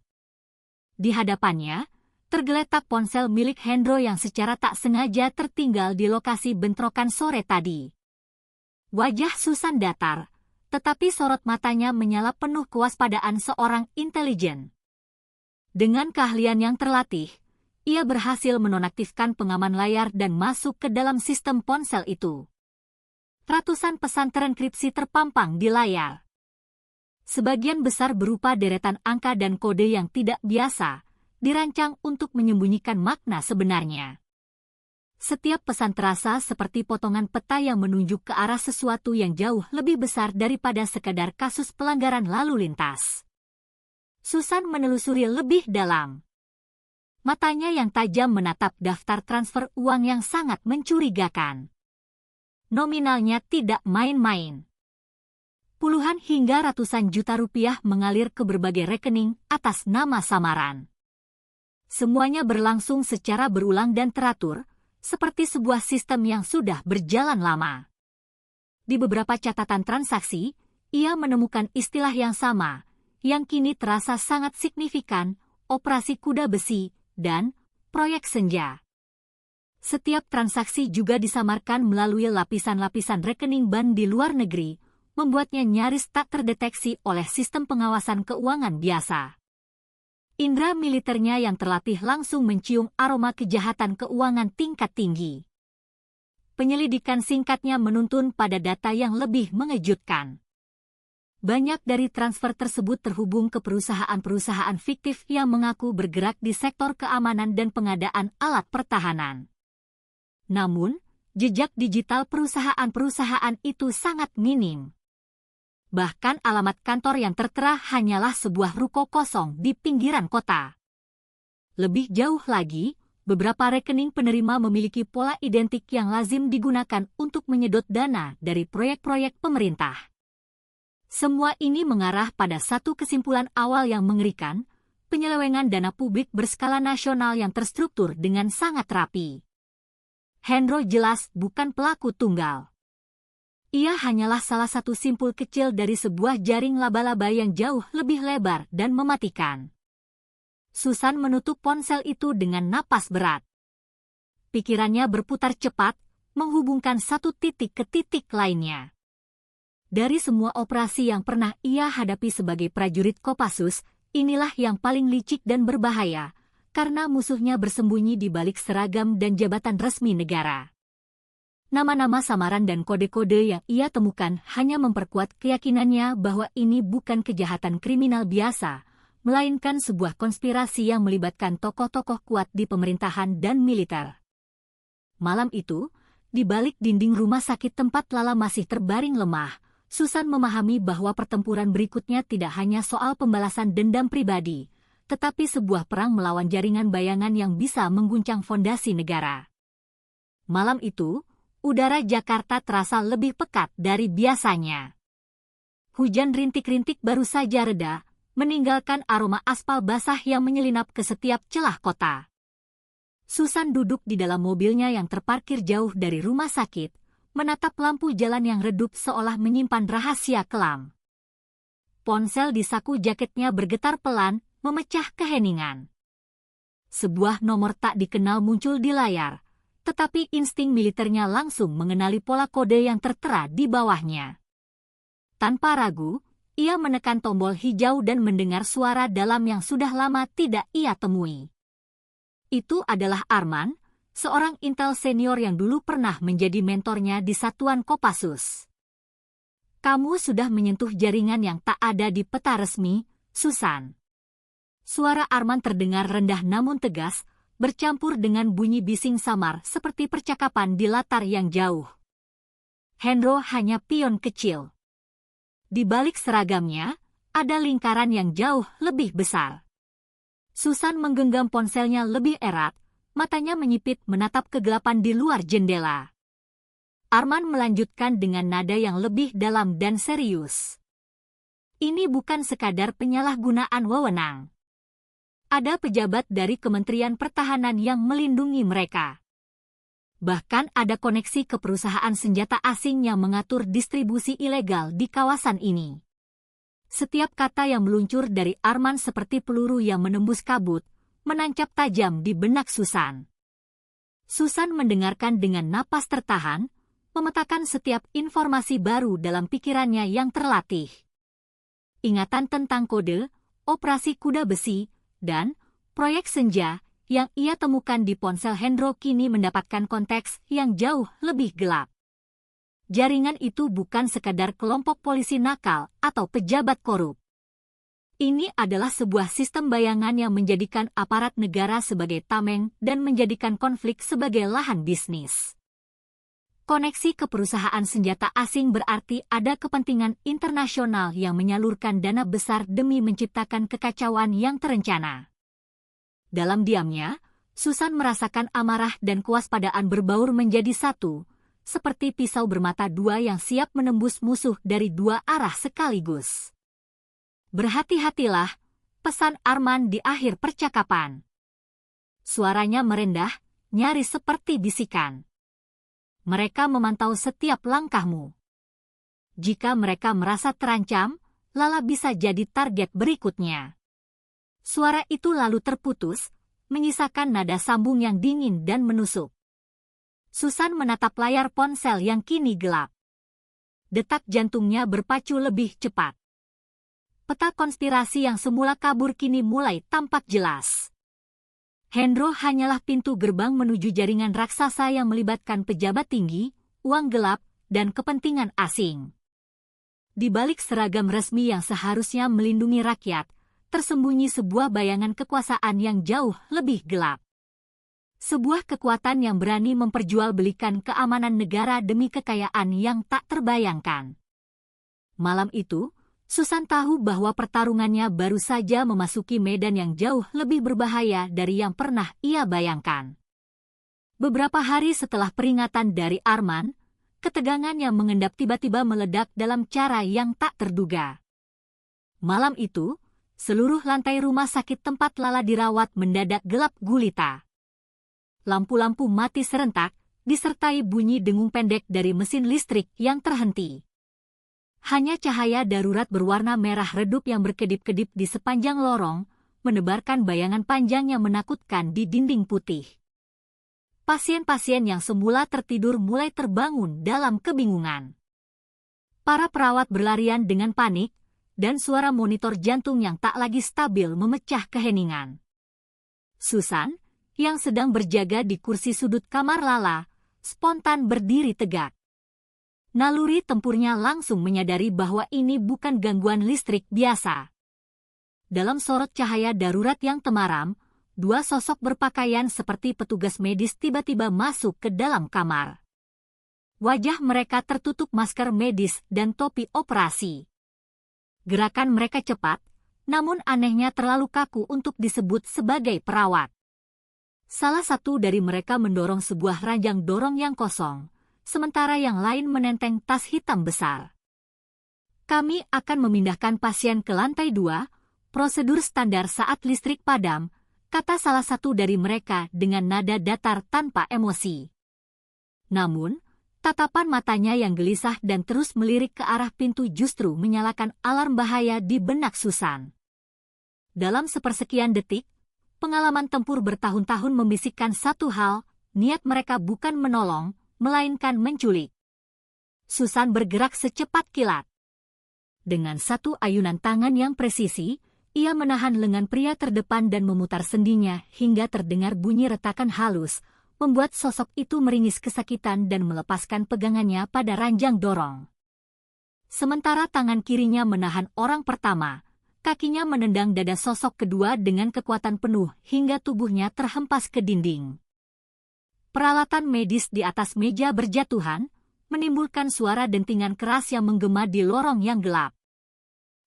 Speaker 1: Di hadapannya, tergeletak ponsel milik Hendro yang secara tak sengaja tertinggal di lokasi bentrokan sore tadi. Wajah Susan datar, tetapi sorot matanya menyala penuh kewaspadaan seorang intelijen. Dengan keahlian yang terlatih, ia berhasil menonaktifkan pengaman layar dan masuk ke dalam sistem ponsel itu. Ratusan pesan terenkripsi terpampang di layar. Sebagian besar berupa deretan angka dan kode yang tidak biasa, dirancang untuk menyembunyikan makna sebenarnya. Setiap pesan terasa seperti potongan peta yang menunjuk ke arah sesuatu yang jauh lebih besar daripada sekadar kasus pelanggaran lalu lintas. Susan menelusuri lebih dalam. Matanya yang tajam menatap daftar transfer uang yang sangat mencurigakan. Nominalnya tidak main-main. Puluhan hingga ratusan juta rupiah mengalir ke berbagai rekening atas nama samaran. Semuanya berlangsung secara berulang dan teratur, seperti sebuah sistem yang sudah berjalan lama. Di beberapa catatan transaksi, ia menemukan istilah yang sama, yang kini terasa sangat signifikan, operasi kuda besi, dan proyek senja. Setiap transaksi juga disamarkan melalui lapisan-lapisan rekening bank di luar negeri, membuatnya nyaris tak terdeteksi oleh sistem pengawasan keuangan biasa. Indra militernya yang terlatih langsung mencium aroma kejahatan keuangan tingkat tinggi. Penyelidikan singkatnya menuntun pada data yang lebih mengejutkan. Banyak dari transfer tersebut terhubung ke perusahaan-perusahaan fiktif yang mengaku bergerak di sektor keamanan dan pengadaan alat pertahanan. Namun, jejak digital perusahaan-perusahaan itu sangat minim. Bahkan alamat kantor yang tertera hanyalah sebuah ruko kosong di pinggiran kota. Lebih jauh lagi, beberapa rekening penerima memiliki pola identik yang lazim digunakan untuk menyedot dana dari proyek-proyek pemerintah. Semua ini mengarah pada satu kesimpulan awal yang mengerikan, penyelewengan dana publik berskala nasional yang terstruktur dengan sangat rapi. Hendro jelas bukan pelaku tunggal. Ia hanyalah salah satu simpul kecil dari sebuah jaring laba-laba yang jauh lebih lebar dan mematikan. Susan menutup ponsel itu dengan napas berat. Pikirannya berputar cepat, menghubungkan satu titik ke titik lainnya. Dari semua operasi yang pernah ia hadapi sebagai prajurit Kopassus, inilah yang paling licik dan berbahaya, karena musuhnya bersembunyi di balik seragam dan jabatan resmi negara. Nama-nama samaran dan kode-kode yang ia temukan hanya memperkuat keyakinannya bahwa ini bukan kejahatan kriminal biasa, melainkan sebuah konspirasi yang melibatkan tokoh-tokoh kuat di pemerintahan dan militer. Malam itu, di balik dinding rumah sakit tempat Lala masih terbaring lemah, Susan memahami bahwa pertempuran berikutnya tidak hanya soal pembalasan dendam pribadi, tetapi sebuah perang melawan jaringan bayangan yang bisa mengguncang fondasi negara. Malam itu, udara Jakarta terasa lebih pekat dari biasanya. Hujan rintik-rintik baru saja reda, meninggalkan aroma aspal basah yang menyelinap ke setiap celah kota. Susan duduk di dalam mobilnya yang terparkir jauh dari rumah sakit, menatap lampu jalan yang redup seolah menyimpan rahasia kelam. Ponsel di saku jaketnya bergetar pelan, memecah keheningan. Sebuah nomor tak dikenal muncul di layar, tetapi insting militernya langsung mengenali pola kode yang tertera di bawahnya. Tanpa ragu, ia menekan tombol hijau dan mendengar suara dalam yang sudah lama tidak ia temui. Itu adalah Arman, seorang intel senior yang dulu pernah menjadi mentornya di Satuan Kopassus. Kamu sudah menyentuh jaringan yang tak ada di peta resmi, Susan. Suara Arman terdengar rendah namun tegas, bercampur dengan bunyi bising samar seperti percakapan di latar yang jauh. Hendro hanya pion kecil. Di balik seragamnya, ada lingkaran yang jauh lebih besar. Susan menggenggam ponselnya lebih erat, matanya menyipit menatap kegelapan di luar jendela. Arman melanjutkan dengan nada yang lebih dalam dan serius. Ini bukan sekadar penyalahgunaan wewenang. Ada pejabat dari Kementerian Pertahanan yang melindungi mereka. Bahkan ada koneksi ke perusahaan senjata asing yang mengatur distribusi ilegal di kawasan ini. Setiap kata yang meluncur dari Arman seperti peluru yang menembus kabut, menancap tajam di benak Susan. Susan mendengarkan dengan napas tertahan, memetakan setiap informasi baru dalam pikirannya yang terlatih. Ingatan tentang kode, operasi kuda besi, dan proyek senja yang ia temukan di ponsel Hendro kini mendapatkan konteks yang jauh lebih gelap. Jaringan itu bukan sekadar kelompok polisi nakal atau pejabat korup. Ini adalah sebuah sistem bayangan yang menjadikan aparat negara sebagai tameng dan menjadikan konflik sebagai lahan bisnis. Koneksi ke perusahaan senjata asing berarti ada kepentingan internasional yang menyalurkan dana besar demi menciptakan kekacauan yang terencana. Dalam diamnya, Susan merasakan amarah dan kewaspadaan berbaur menjadi satu, seperti pisau bermata dua yang siap menembus musuh dari dua arah sekaligus. Berhati-hatilah, pesan Arman di akhir percakapan. Suaranya merendah, nyaris seperti bisikan. Mereka memantau setiap langkahmu. Jika mereka merasa terancam, Lala bisa jadi target berikutnya. Suara itu lalu terputus, menyisakan nada sambung yang dingin dan menusuk. Susan menatap layar ponsel yang kini gelap. Detak jantungnya berpacu lebih cepat. Peta konspirasi yang semula kabur kini mulai tampak jelas. Hendro hanyalah pintu gerbang menuju jaringan raksasa yang melibatkan pejabat tinggi, uang gelap, dan kepentingan asing. Di balik seragam resmi yang seharusnya melindungi rakyat, tersembunyi sebuah bayangan kekuasaan yang jauh lebih gelap. Sebuah kekuatan yang berani memperjualbelikan keamanan negara demi kekayaan yang tak terbayangkan. Malam itu, Susan tahu bahwa pertarungannya baru saja memasuki medan yang jauh lebih berbahaya dari yang pernah ia bayangkan. Beberapa hari setelah peringatan dari Arman, ketegangan yang mengendap tiba-tiba meledak dalam cara yang tak terduga. Malam itu, seluruh lantai rumah sakit tempat Lala dirawat mendadak gelap gulita. Lampu-lampu mati serentak, disertai bunyi dengung pendek dari mesin listrik yang terhenti. Hanya cahaya darurat berwarna merah redup yang berkedip-kedip di sepanjang lorong, menebarkan bayangan panjang yang menakutkan di dinding putih. Pasien-pasien yang semula tertidur mulai terbangun dalam kebingungan. Para perawat berlarian dengan panik, dan suara monitor jantung yang tak lagi stabil memecah keheningan. Susan, yang sedang berjaga di kursi sudut kamar Lala, spontan berdiri tegak. Naluri tempurnya langsung menyadari bahwa ini bukan gangguan listrik biasa. Dalam sorot cahaya darurat yang temaram, dua sosok berpakaian seperti petugas medis tiba-tiba masuk ke dalam kamar. Wajah mereka tertutup masker medis dan topi operasi. Gerakan mereka cepat, namun anehnya terlalu kaku untuk disebut sebagai perawat. Salah satu dari mereka mendorong sebuah ranjang dorong yang kosong, sementara yang lain menenteng tas hitam besar. Kami akan memindahkan pasien ke lantai 2, prosedur standar saat listrik padam, kata salah satu dari mereka dengan nada datar tanpa emosi. Namun, tatapan matanya yang gelisah dan terus melirik ke arah pintu justru menyalakan alarm bahaya di benak Susan. Dalam sepersekian detik, pengalaman tempur bertahun-tahun membisikkan satu hal, niat mereka bukan menolong, melainkan menculik. Susan bergerak secepat kilat. Dengan satu ayunan tangan yang presisi, ia menahan lengan pria terdepan dan memutar sendinya hingga terdengar bunyi retakan halus, membuat sosok itu meringis kesakitan dan melepaskan pegangannya pada ranjang dorong. Sementara tangan kirinya menahan orang pertama, kakinya menendang dada sosok kedua dengan kekuatan penuh hingga tubuhnya terhempas ke dinding. Peralatan medis di atas meja berjatuhan, menimbulkan suara dentingan keras yang menggema di lorong yang gelap.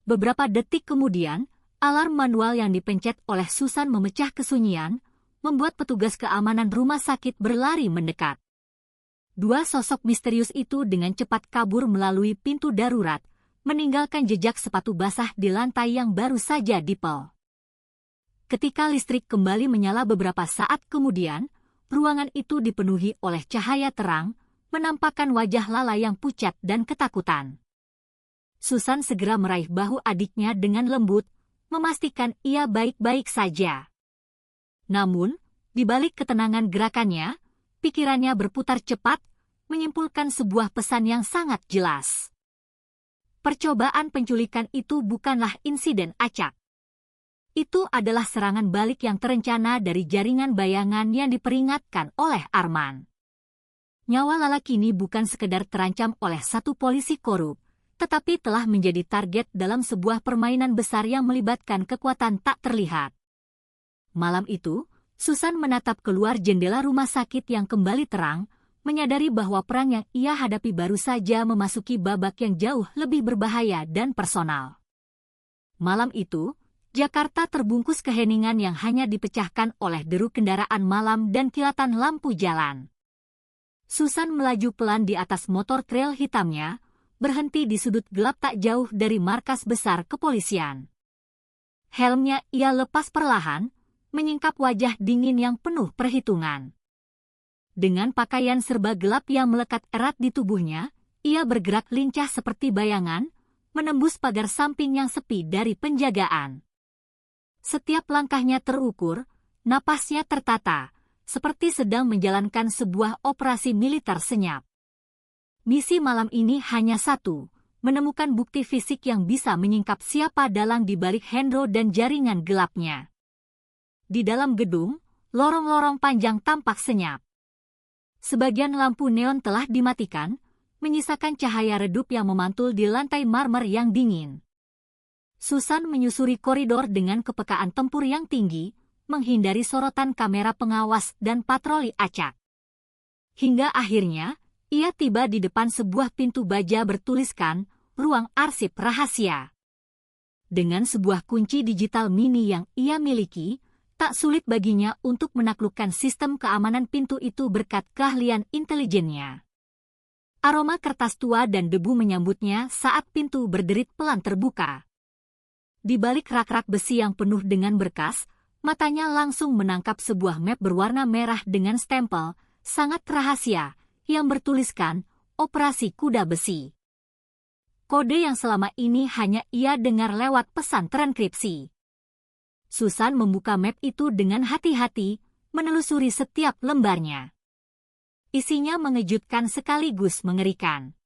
Speaker 1: Beberapa detik kemudian, alarm manual yang dipencet oleh Susan memecah kesunyian, membuat petugas keamanan rumah sakit berlari mendekat. Dua sosok misterius itu dengan cepat kabur melalui pintu darurat, meninggalkan jejak sepatu basah di lantai yang baru saja dipel. Ketika listrik kembali menyala beberapa saat kemudian, ruangan itu dipenuhi oleh cahaya terang, menampakkan wajah Lala yang pucat dan ketakutan. Susan segera meraih bahu adiknya dengan lembut, memastikan ia baik-baik saja. Namun, di balik ketenangan gerakannya, pikirannya berputar cepat, menyimpulkan sebuah pesan yang sangat jelas. Percobaan penculikan itu bukanlah insiden acak. Itu adalah serangan balik yang terencana dari jaringan bayangan yang diperingatkan oleh Arman. Nyawa Lala kini bukan sekedar terancam oleh satu polisi korup, tetapi telah menjadi target dalam sebuah permainan besar yang melibatkan kekuatan tak terlihat. Malam itu, Susan menatap keluar jendela rumah sakit yang kembali terang, menyadari bahwa perang yang ia hadapi baru saja memasuki babak yang jauh lebih berbahaya dan personal. Malam itu, Jakarta terbungkus keheningan yang hanya dipecahkan oleh deru kendaraan malam dan kilatan lampu jalan. Susan melaju pelan di atas motor trail hitamnya, berhenti di sudut gelap tak jauh dari markas besar kepolisian. Helmnya ia lepas perlahan, menyingkap wajah dingin yang penuh perhitungan. Dengan pakaian serba gelap yang melekat erat di tubuhnya, ia bergerak lincah seperti bayangan, menembus pagar samping yang sepi dari penjagaan. Setiap langkahnya terukur, napasnya tertata, seperti sedang menjalankan sebuah operasi militer senyap. Misi malam ini hanya satu, menemukan bukti fisik yang bisa menyingkap siapa dalang di balik Hendro dan jaringan gelapnya. Di dalam gedung, lorong-lorong panjang tampak senyap. Sebagian lampu neon telah dimatikan, menyisakan cahaya redup yang memantul di lantai marmer yang dingin. Susan menyusuri koridor dengan kepekaan tempur yang tinggi, menghindari sorotan kamera pengawas dan patroli acak. Hingga akhirnya, ia tiba di depan sebuah pintu baja bertuliskan, "Ruang Arsip Rahasia". Dengan sebuah kunci digital mini yang ia miliki, tak sulit baginya untuk menaklukkan sistem keamanan pintu itu berkat keahlian intelijennya. Aroma kertas tua dan debu menyambutnya saat pintu berderit pelan terbuka. Di balik rak-rak besi yang penuh dengan berkas, matanya langsung menangkap sebuah map berwarna merah dengan stempel, sangat rahasia, yang bertuliskan, Operasi Kuda Besi. Kode yang selama ini hanya ia dengar lewat pesan terenkripsi. Susan membuka map itu dengan hati-hati, menelusuri setiap lembarnya. Isinya mengejutkan sekaligus mengerikan.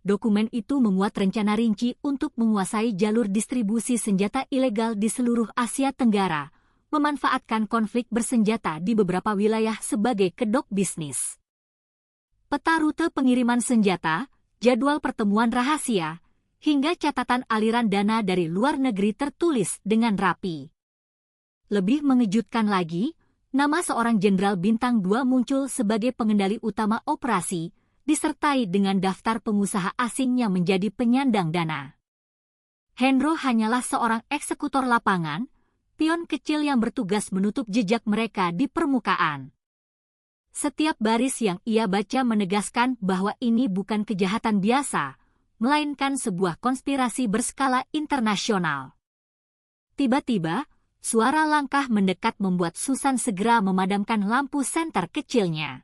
Speaker 1: Dokumen itu memuat rencana rinci untuk menguasai jalur distribusi senjata ilegal di seluruh Asia Tenggara, memanfaatkan konflik bersenjata di beberapa wilayah sebagai kedok bisnis. Peta rute pengiriman senjata, jadwal pertemuan rahasia, hingga catatan aliran dana dari luar negeri tertulis dengan rapi. Lebih mengejutkan lagi, nama seorang jenderal bintang 2 muncul sebagai pengendali utama operasi, disertai dengan daftar pengusaha asing yang menjadi penyandang dana. Hendro hanyalah seorang eksekutor lapangan, pion kecil yang bertugas menutup jejak mereka di permukaan. Setiap baris yang ia baca menegaskan bahwa ini bukan kejahatan biasa, melainkan sebuah konspirasi berskala internasional. Tiba-tiba, suara langkah mendekat membuat Susan segera memadamkan lampu senter kecilnya.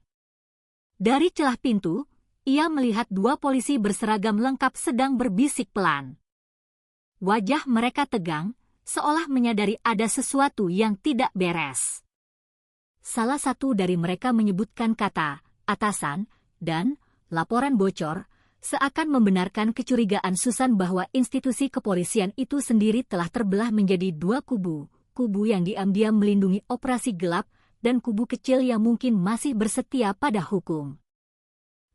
Speaker 1: Dari celah pintu, ia melihat 2 polisi berseragam lengkap sedang berbisik pelan. Wajah mereka tegang, seolah menyadari ada sesuatu yang tidak beres. Salah satu dari mereka menyebutkan kata atasan dan laporan bocor, seakan membenarkan kecurigaan Susan bahwa institusi kepolisian itu sendiri telah terbelah menjadi dua kubu, kubu yang diam-diam melindungi operasi gelap dan kubu kecil yang mungkin masih bersetia pada hukum.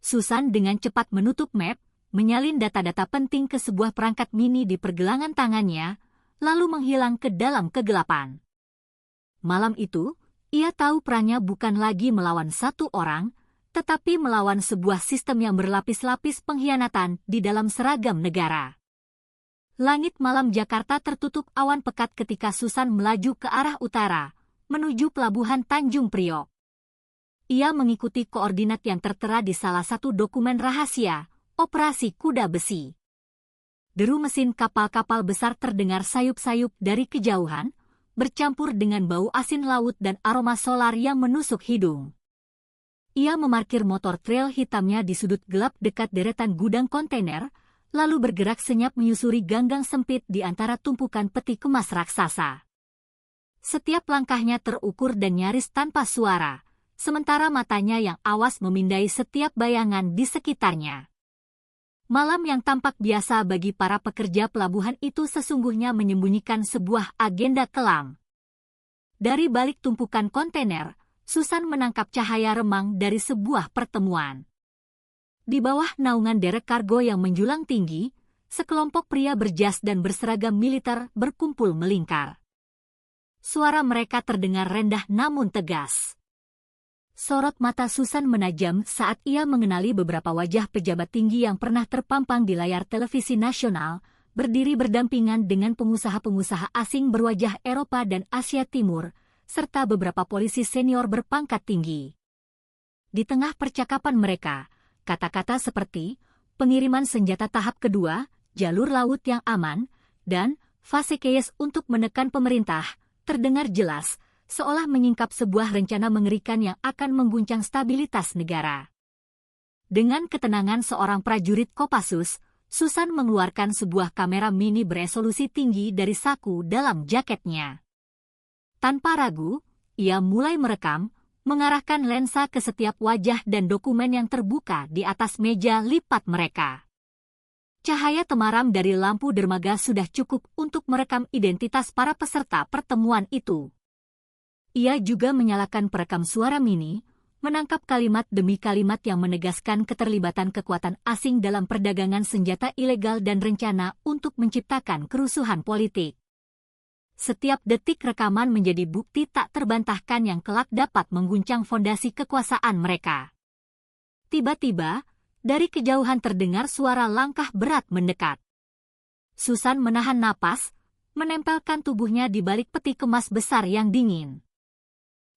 Speaker 1: Susan dengan cepat menutup map, menyalin data-data penting ke sebuah perangkat mini di pergelangan tangannya, lalu menghilang ke dalam kegelapan. Malam itu, ia tahu perannya bukan lagi melawan satu orang, tetapi melawan sebuah sistem yang berlapis-lapis pengkhianatan di dalam seragam negara. Langit malam Jakarta tertutup awan pekat ketika Susan melaju ke arah utara, menuju pelabuhan Tanjung Priok. Ia mengikuti koordinat yang tertera di salah satu dokumen rahasia, Operasi Kuda Besi. Deru mesin kapal-kapal besar terdengar sayup-sayup dari kejauhan, bercampur dengan bau asin laut dan aroma solar yang menusuk hidung. Ia memarkir motor trail hitamnya di sudut gelap dekat deretan gudang kontainer, lalu bergerak senyap menyusuri ganggang sempit di antara tumpukan peti kemas raksasa. Setiap langkahnya terukur dan nyaris tanpa suara, sementara matanya yang awas memindai setiap bayangan di sekitarnya. Malam yang tampak biasa bagi para pekerja pelabuhan itu sesungguhnya menyembunyikan sebuah agenda kelam. Dari balik tumpukan kontainer, Susan menangkap cahaya remang dari sebuah pertemuan. Di bawah naungan derek kargo yang menjulang tinggi, sekelompok pria berjas dan berseragam militer berkumpul melingkar. Suara mereka terdengar rendah namun tegas. Sorot mata Susan menajam saat ia mengenali beberapa wajah pejabat tinggi yang pernah terpampang di layar televisi nasional, berdiri berdampingan dengan pengusaha-pengusaha asing berwajah Eropa dan Asia Timur, serta beberapa polisi senior berpangkat tinggi. Di tengah percakapan mereka, kata-kata seperti pengiriman senjata tahap kedua, jalur laut yang aman, dan fase chaos untuk menekan pemerintah, terdengar jelas, seolah menyingkap sebuah rencana mengerikan yang akan mengguncang stabilitas negara. Dengan ketenangan seorang prajurit Kopassus, Susan mengeluarkan sebuah kamera mini beresolusi tinggi dari saku dalam jaketnya. Tanpa ragu, ia mulai merekam, mengarahkan lensa ke setiap wajah dan dokumen yang terbuka di atas meja lipat mereka. Cahaya temaram dari lampu dermaga sudah cukup untuk merekam identitas para peserta pertemuan itu. Ia juga menyalakan perekam suara mini, menangkap kalimat demi kalimat yang menegaskan keterlibatan kekuatan asing dalam perdagangan senjata ilegal dan rencana untuk menciptakan kerusuhan politik. Setiap detik rekaman menjadi bukti tak terbantahkan yang kelak dapat mengguncang fondasi kekuasaan mereka. Tiba-tiba, dari kejauhan terdengar suara langkah berat mendekat. Susan menahan napas, menempelkan tubuhnya di balik peti kemas besar yang dingin.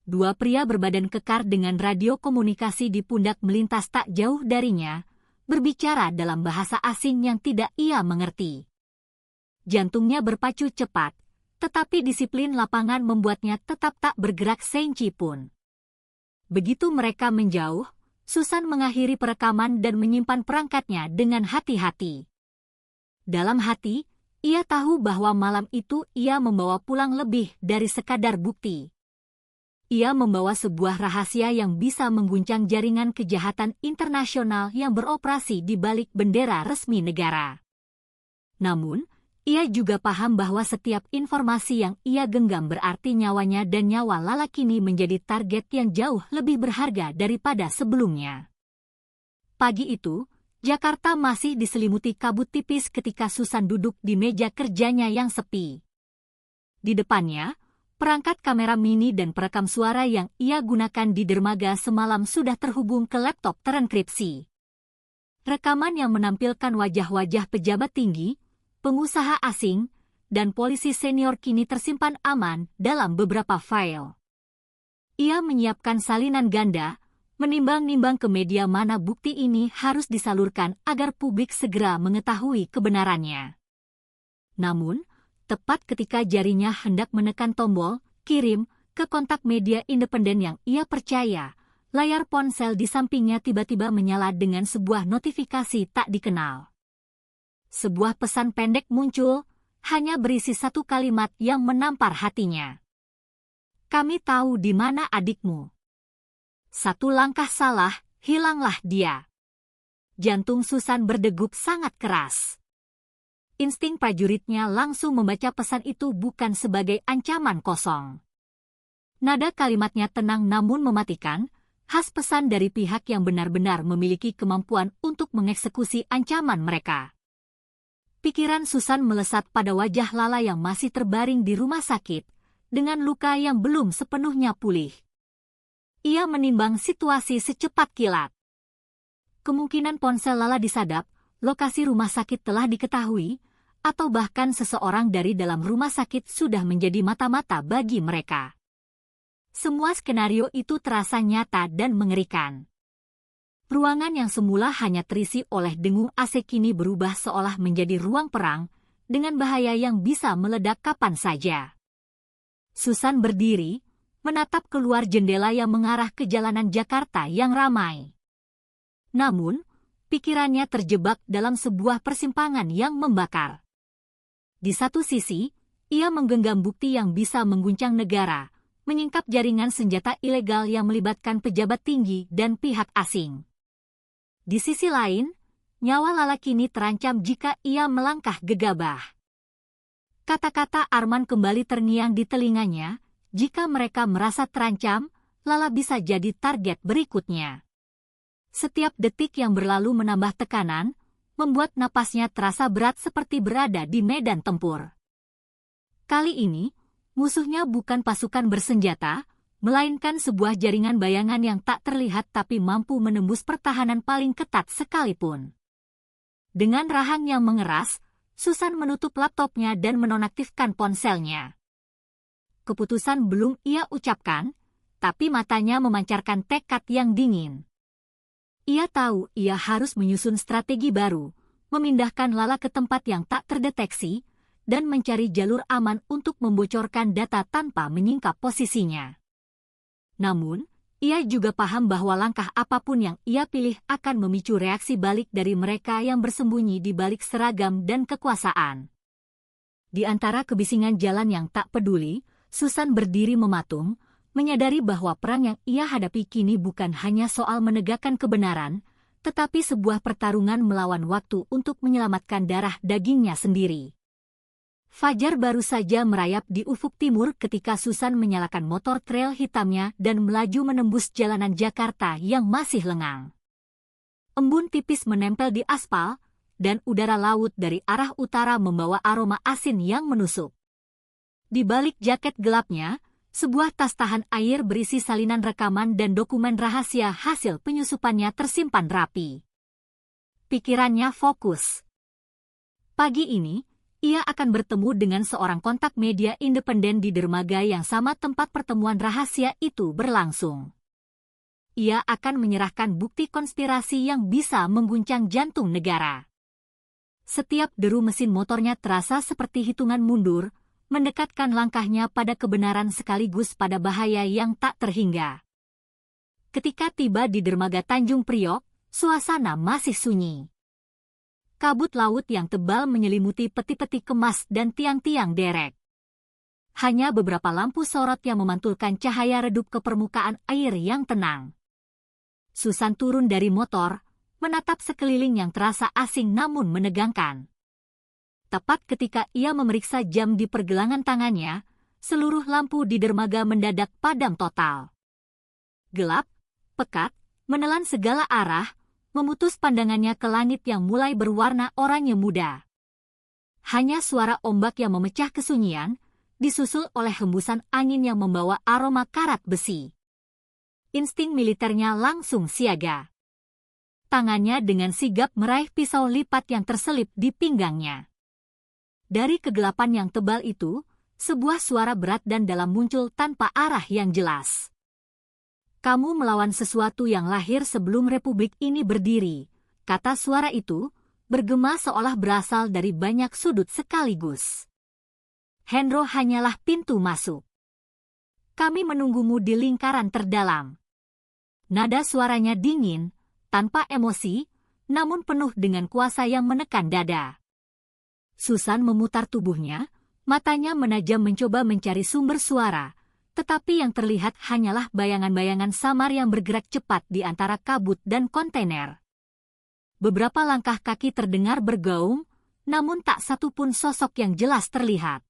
Speaker 1: Dua pria berbadan kekar dengan radio komunikasi di pundak melintas tak jauh darinya, berbicara dalam bahasa asing yang tidak ia mengerti. Jantungnya berpacu cepat, tetapi disiplin lapangan membuatnya tetap tak bergerak seinci pun. Begitu mereka menjauh, Susan mengakhiri perekaman dan menyimpan perangkatnya dengan hati-hati. Dalam hati, ia tahu bahwa malam itu ia membawa pulang lebih dari sekadar bukti. Ia membawa sebuah rahasia yang bisa mengguncang jaringan kejahatan internasional yang beroperasi di balik bendera resmi negara. Namun, ia juga paham bahwa setiap informasi yang ia genggam berarti nyawanya dan nyawa Lala kini menjadi target yang jauh lebih berharga daripada sebelumnya. Pagi itu, Jakarta masih diselimuti kabut tipis ketika Susan duduk di meja kerjanya yang sepi. Di depannya, perangkat kamera mini dan perekam suara yang ia gunakan di dermaga semalam sudah terhubung ke laptop terenkripsi. Rekaman yang menampilkan wajah-wajah pejabat tinggi, pengusaha asing, dan polisi senior kini tersimpan aman dalam beberapa file. Ia menyiapkan salinan ganda, menimbang-nimbang ke media mana bukti ini harus disalurkan agar publik segera mengetahui kebenarannya. Namun, tepat ketika jarinya hendak menekan tombol "kirim" ke kontak media independen yang ia percaya, layar ponsel di sampingnya tiba-tiba menyala dengan sebuah notifikasi tak dikenal. Sebuah pesan pendek muncul, hanya berisi satu kalimat yang menampar hatinya. Kami tahu di mana adikmu. Satu langkah salah, hilanglah dia. Jantung Susan berdegup sangat keras. Insting prajuritnya langsung membaca pesan itu bukan sebagai ancaman kosong. Nada kalimatnya tenang namun mematikan, khas pesan dari pihak yang benar-benar memiliki kemampuan untuk mengeksekusi ancaman mereka. Pikiran Susan melesat pada wajah Lala yang masih terbaring di rumah sakit, dengan luka yang belum sepenuhnya pulih. Ia menimbang situasi secepat kilat. Kemungkinan ponsel Lala disadap, lokasi rumah sakit telah diketahui, atau bahkan seseorang dari dalam rumah sakit sudah menjadi mata-mata bagi mereka. Semua skenario itu terasa nyata dan mengerikan. Ruangan yang semula hanya terisi oleh dengung AC kini berubah seolah menjadi ruang perang, dengan bahaya yang bisa meledak kapan saja. Susan berdiri, menatap keluar jendela yang mengarah ke jalanan Jakarta yang ramai. Namun, pikirannya terjebak dalam sebuah persimpangan yang membakar. Di satu sisi, ia menggenggam bukti yang bisa mengguncang negara, menyingkap jaringan senjata ilegal yang melibatkan pejabat tinggi dan pihak asing. Di sisi lain, nyawa Lala kini terancam jika ia melangkah gegabah. Kata-kata Arman kembali terngiang di telinganya, jika mereka merasa terancam, Lala bisa jadi target berikutnya. Setiap detik yang berlalu menambah tekanan, membuat napasnya terasa berat seperti berada di medan tempur. Kali ini, musuhnya bukan pasukan bersenjata, melainkan sebuah jaringan bayangan yang tak terlihat tapi mampu menembus pertahanan paling ketat sekalipun. Dengan rahang yang mengeras, Susan menutup laptopnya dan menonaktifkan ponselnya. Keputusan belum ia ucapkan, tapi matanya memancarkan tekad yang dingin. Ia tahu ia harus menyusun strategi baru, memindahkan Lala ke tempat yang tak terdeteksi, dan mencari jalur aman untuk membocorkan data tanpa menyingkap posisinya. Namun, ia juga paham bahwa langkah apapun yang ia pilih akan memicu reaksi balik dari mereka yang bersembunyi di balik seragam dan kekuasaan. Di antara kebisingan jalan yang tak peduli, Susan berdiri mematung, menyadari bahwa perang yang ia hadapi kini bukan hanya soal menegakkan kebenaran, tetapi sebuah pertarungan melawan waktu untuk menyelamatkan darah dagingnya sendiri. Fajar baru saja merayap di ufuk timur ketika Susan menyalakan motor trail hitamnya dan melaju menembus jalanan Jakarta yang masih lengang. Embun tipis menempel di aspal, dan udara laut dari arah utara membawa aroma asin yang menusuk. Di balik jaket gelapnya, sebuah tas tahan air berisi salinan rekaman dan dokumen rahasia hasil penyusupannya tersimpan rapi. Pikirannya fokus. Pagi ini, ia akan bertemu dengan seorang kontak media independen di dermaga yang sama tempat pertemuan rahasia itu berlangsung. Ia akan menyerahkan bukti konspirasi yang bisa mengguncang jantung negara. Setiap deru mesin motornya terasa seperti hitungan mundur, mendekatkan langkahnya pada kebenaran sekaligus pada bahaya yang tak terhingga. Ketika tiba di dermaga Tanjung Priok, suasana masih sunyi. Kabut laut yang tebal menyelimuti peti-peti kemas dan tiang-tiang derek. Hanya beberapa lampu sorot yang memantulkan cahaya redup ke permukaan air yang tenang. Susan turun dari motor, menatap sekeliling yang terasa asing namun menegangkan. Tepat ketika ia memeriksa jam di pergelangan tangannya, seluruh lampu di dermaga mendadak padam total. Gelap, pekat, menelan segala arah, memutus pandangannya ke langit yang mulai berwarna oranye muda. Hanya suara ombak yang memecah kesunyian, disusul oleh hembusan angin yang membawa aroma karat besi. Insting militernya langsung siaga. Tangannya dengan sigap meraih pisau lipat yang terselip di pinggangnya. Dari kegelapan yang tebal itu, sebuah suara berat dan dalam muncul tanpa arah yang jelas. Kamu melawan sesuatu yang lahir sebelum republik ini berdiri, kata suara itu, bergema seolah berasal dari banyak sudut sekaligus. Hendro hanyalah pintu masuk. Kami menunggumu di lingkaran terdalam. Nada suaranya dingin, tanpa emosi, namun penuh dengan kuasa yang menekan dada. Susan memutar tubuhnya, matanya menajam mencoba mencari sumber suara, Tetapi yang terlihat hanyalah bayangan-bayangan samar yang bergerak cepat di antara kabut dan kontainer. Beberapa langkah kaki terdengar bergaung, namun tak satu pun sosok yang jelas terlihat.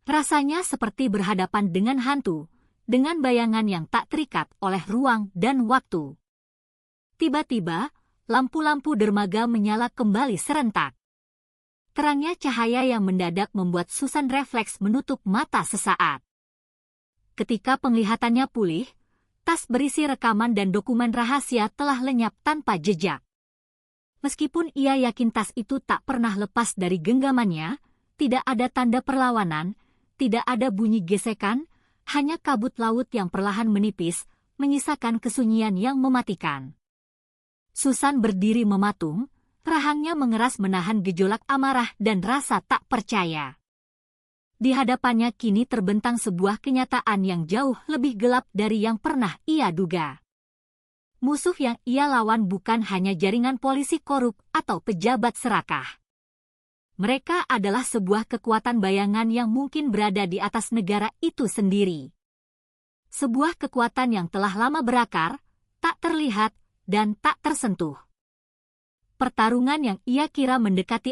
Speaker 1: Rasanya seperti berhadapan dengan hantu, dengan bayangan yang tak terikat oleh ruang dan waktu. Tiba-tiba, lampu-lampu dermaga menyala kembali serentak. Terangnya cahaya yang mendadak membuat Susan refleks menutup mata sesaat. Ketika penglihatannya pulih, tas berisi rekaman dan dokumen rahasia telah lenyap tanpa jejak. Meskipun ia yakin tas itu tak pernah lepas dari genggamannya, tidak ada tanda perlawanan, tidak ada bunyi gesekan, hanya kabut laut yang perlahan menipis, menyisakan kesunyian yang mematikan. Susan berdiri mematung, rahangnya mengeras menahan gejolak amarah dan rasa tak percaya. Di hadapannya kini terbentang sebuah kenyataan yang jauh lebih gelap dari yang pernah ia duga. Musuh yang ia lawan bukan hanya jaringan polisi korup atau pejabat serakah. Mereka adalah sebuah kekuatan bayangan yang mungkin berada di atas negara itu sendiri. Sebuah kekuatan yang telah lama berakar, tak terlihat, dan tak tersentuh. Pertarungan yang ia kira mendekati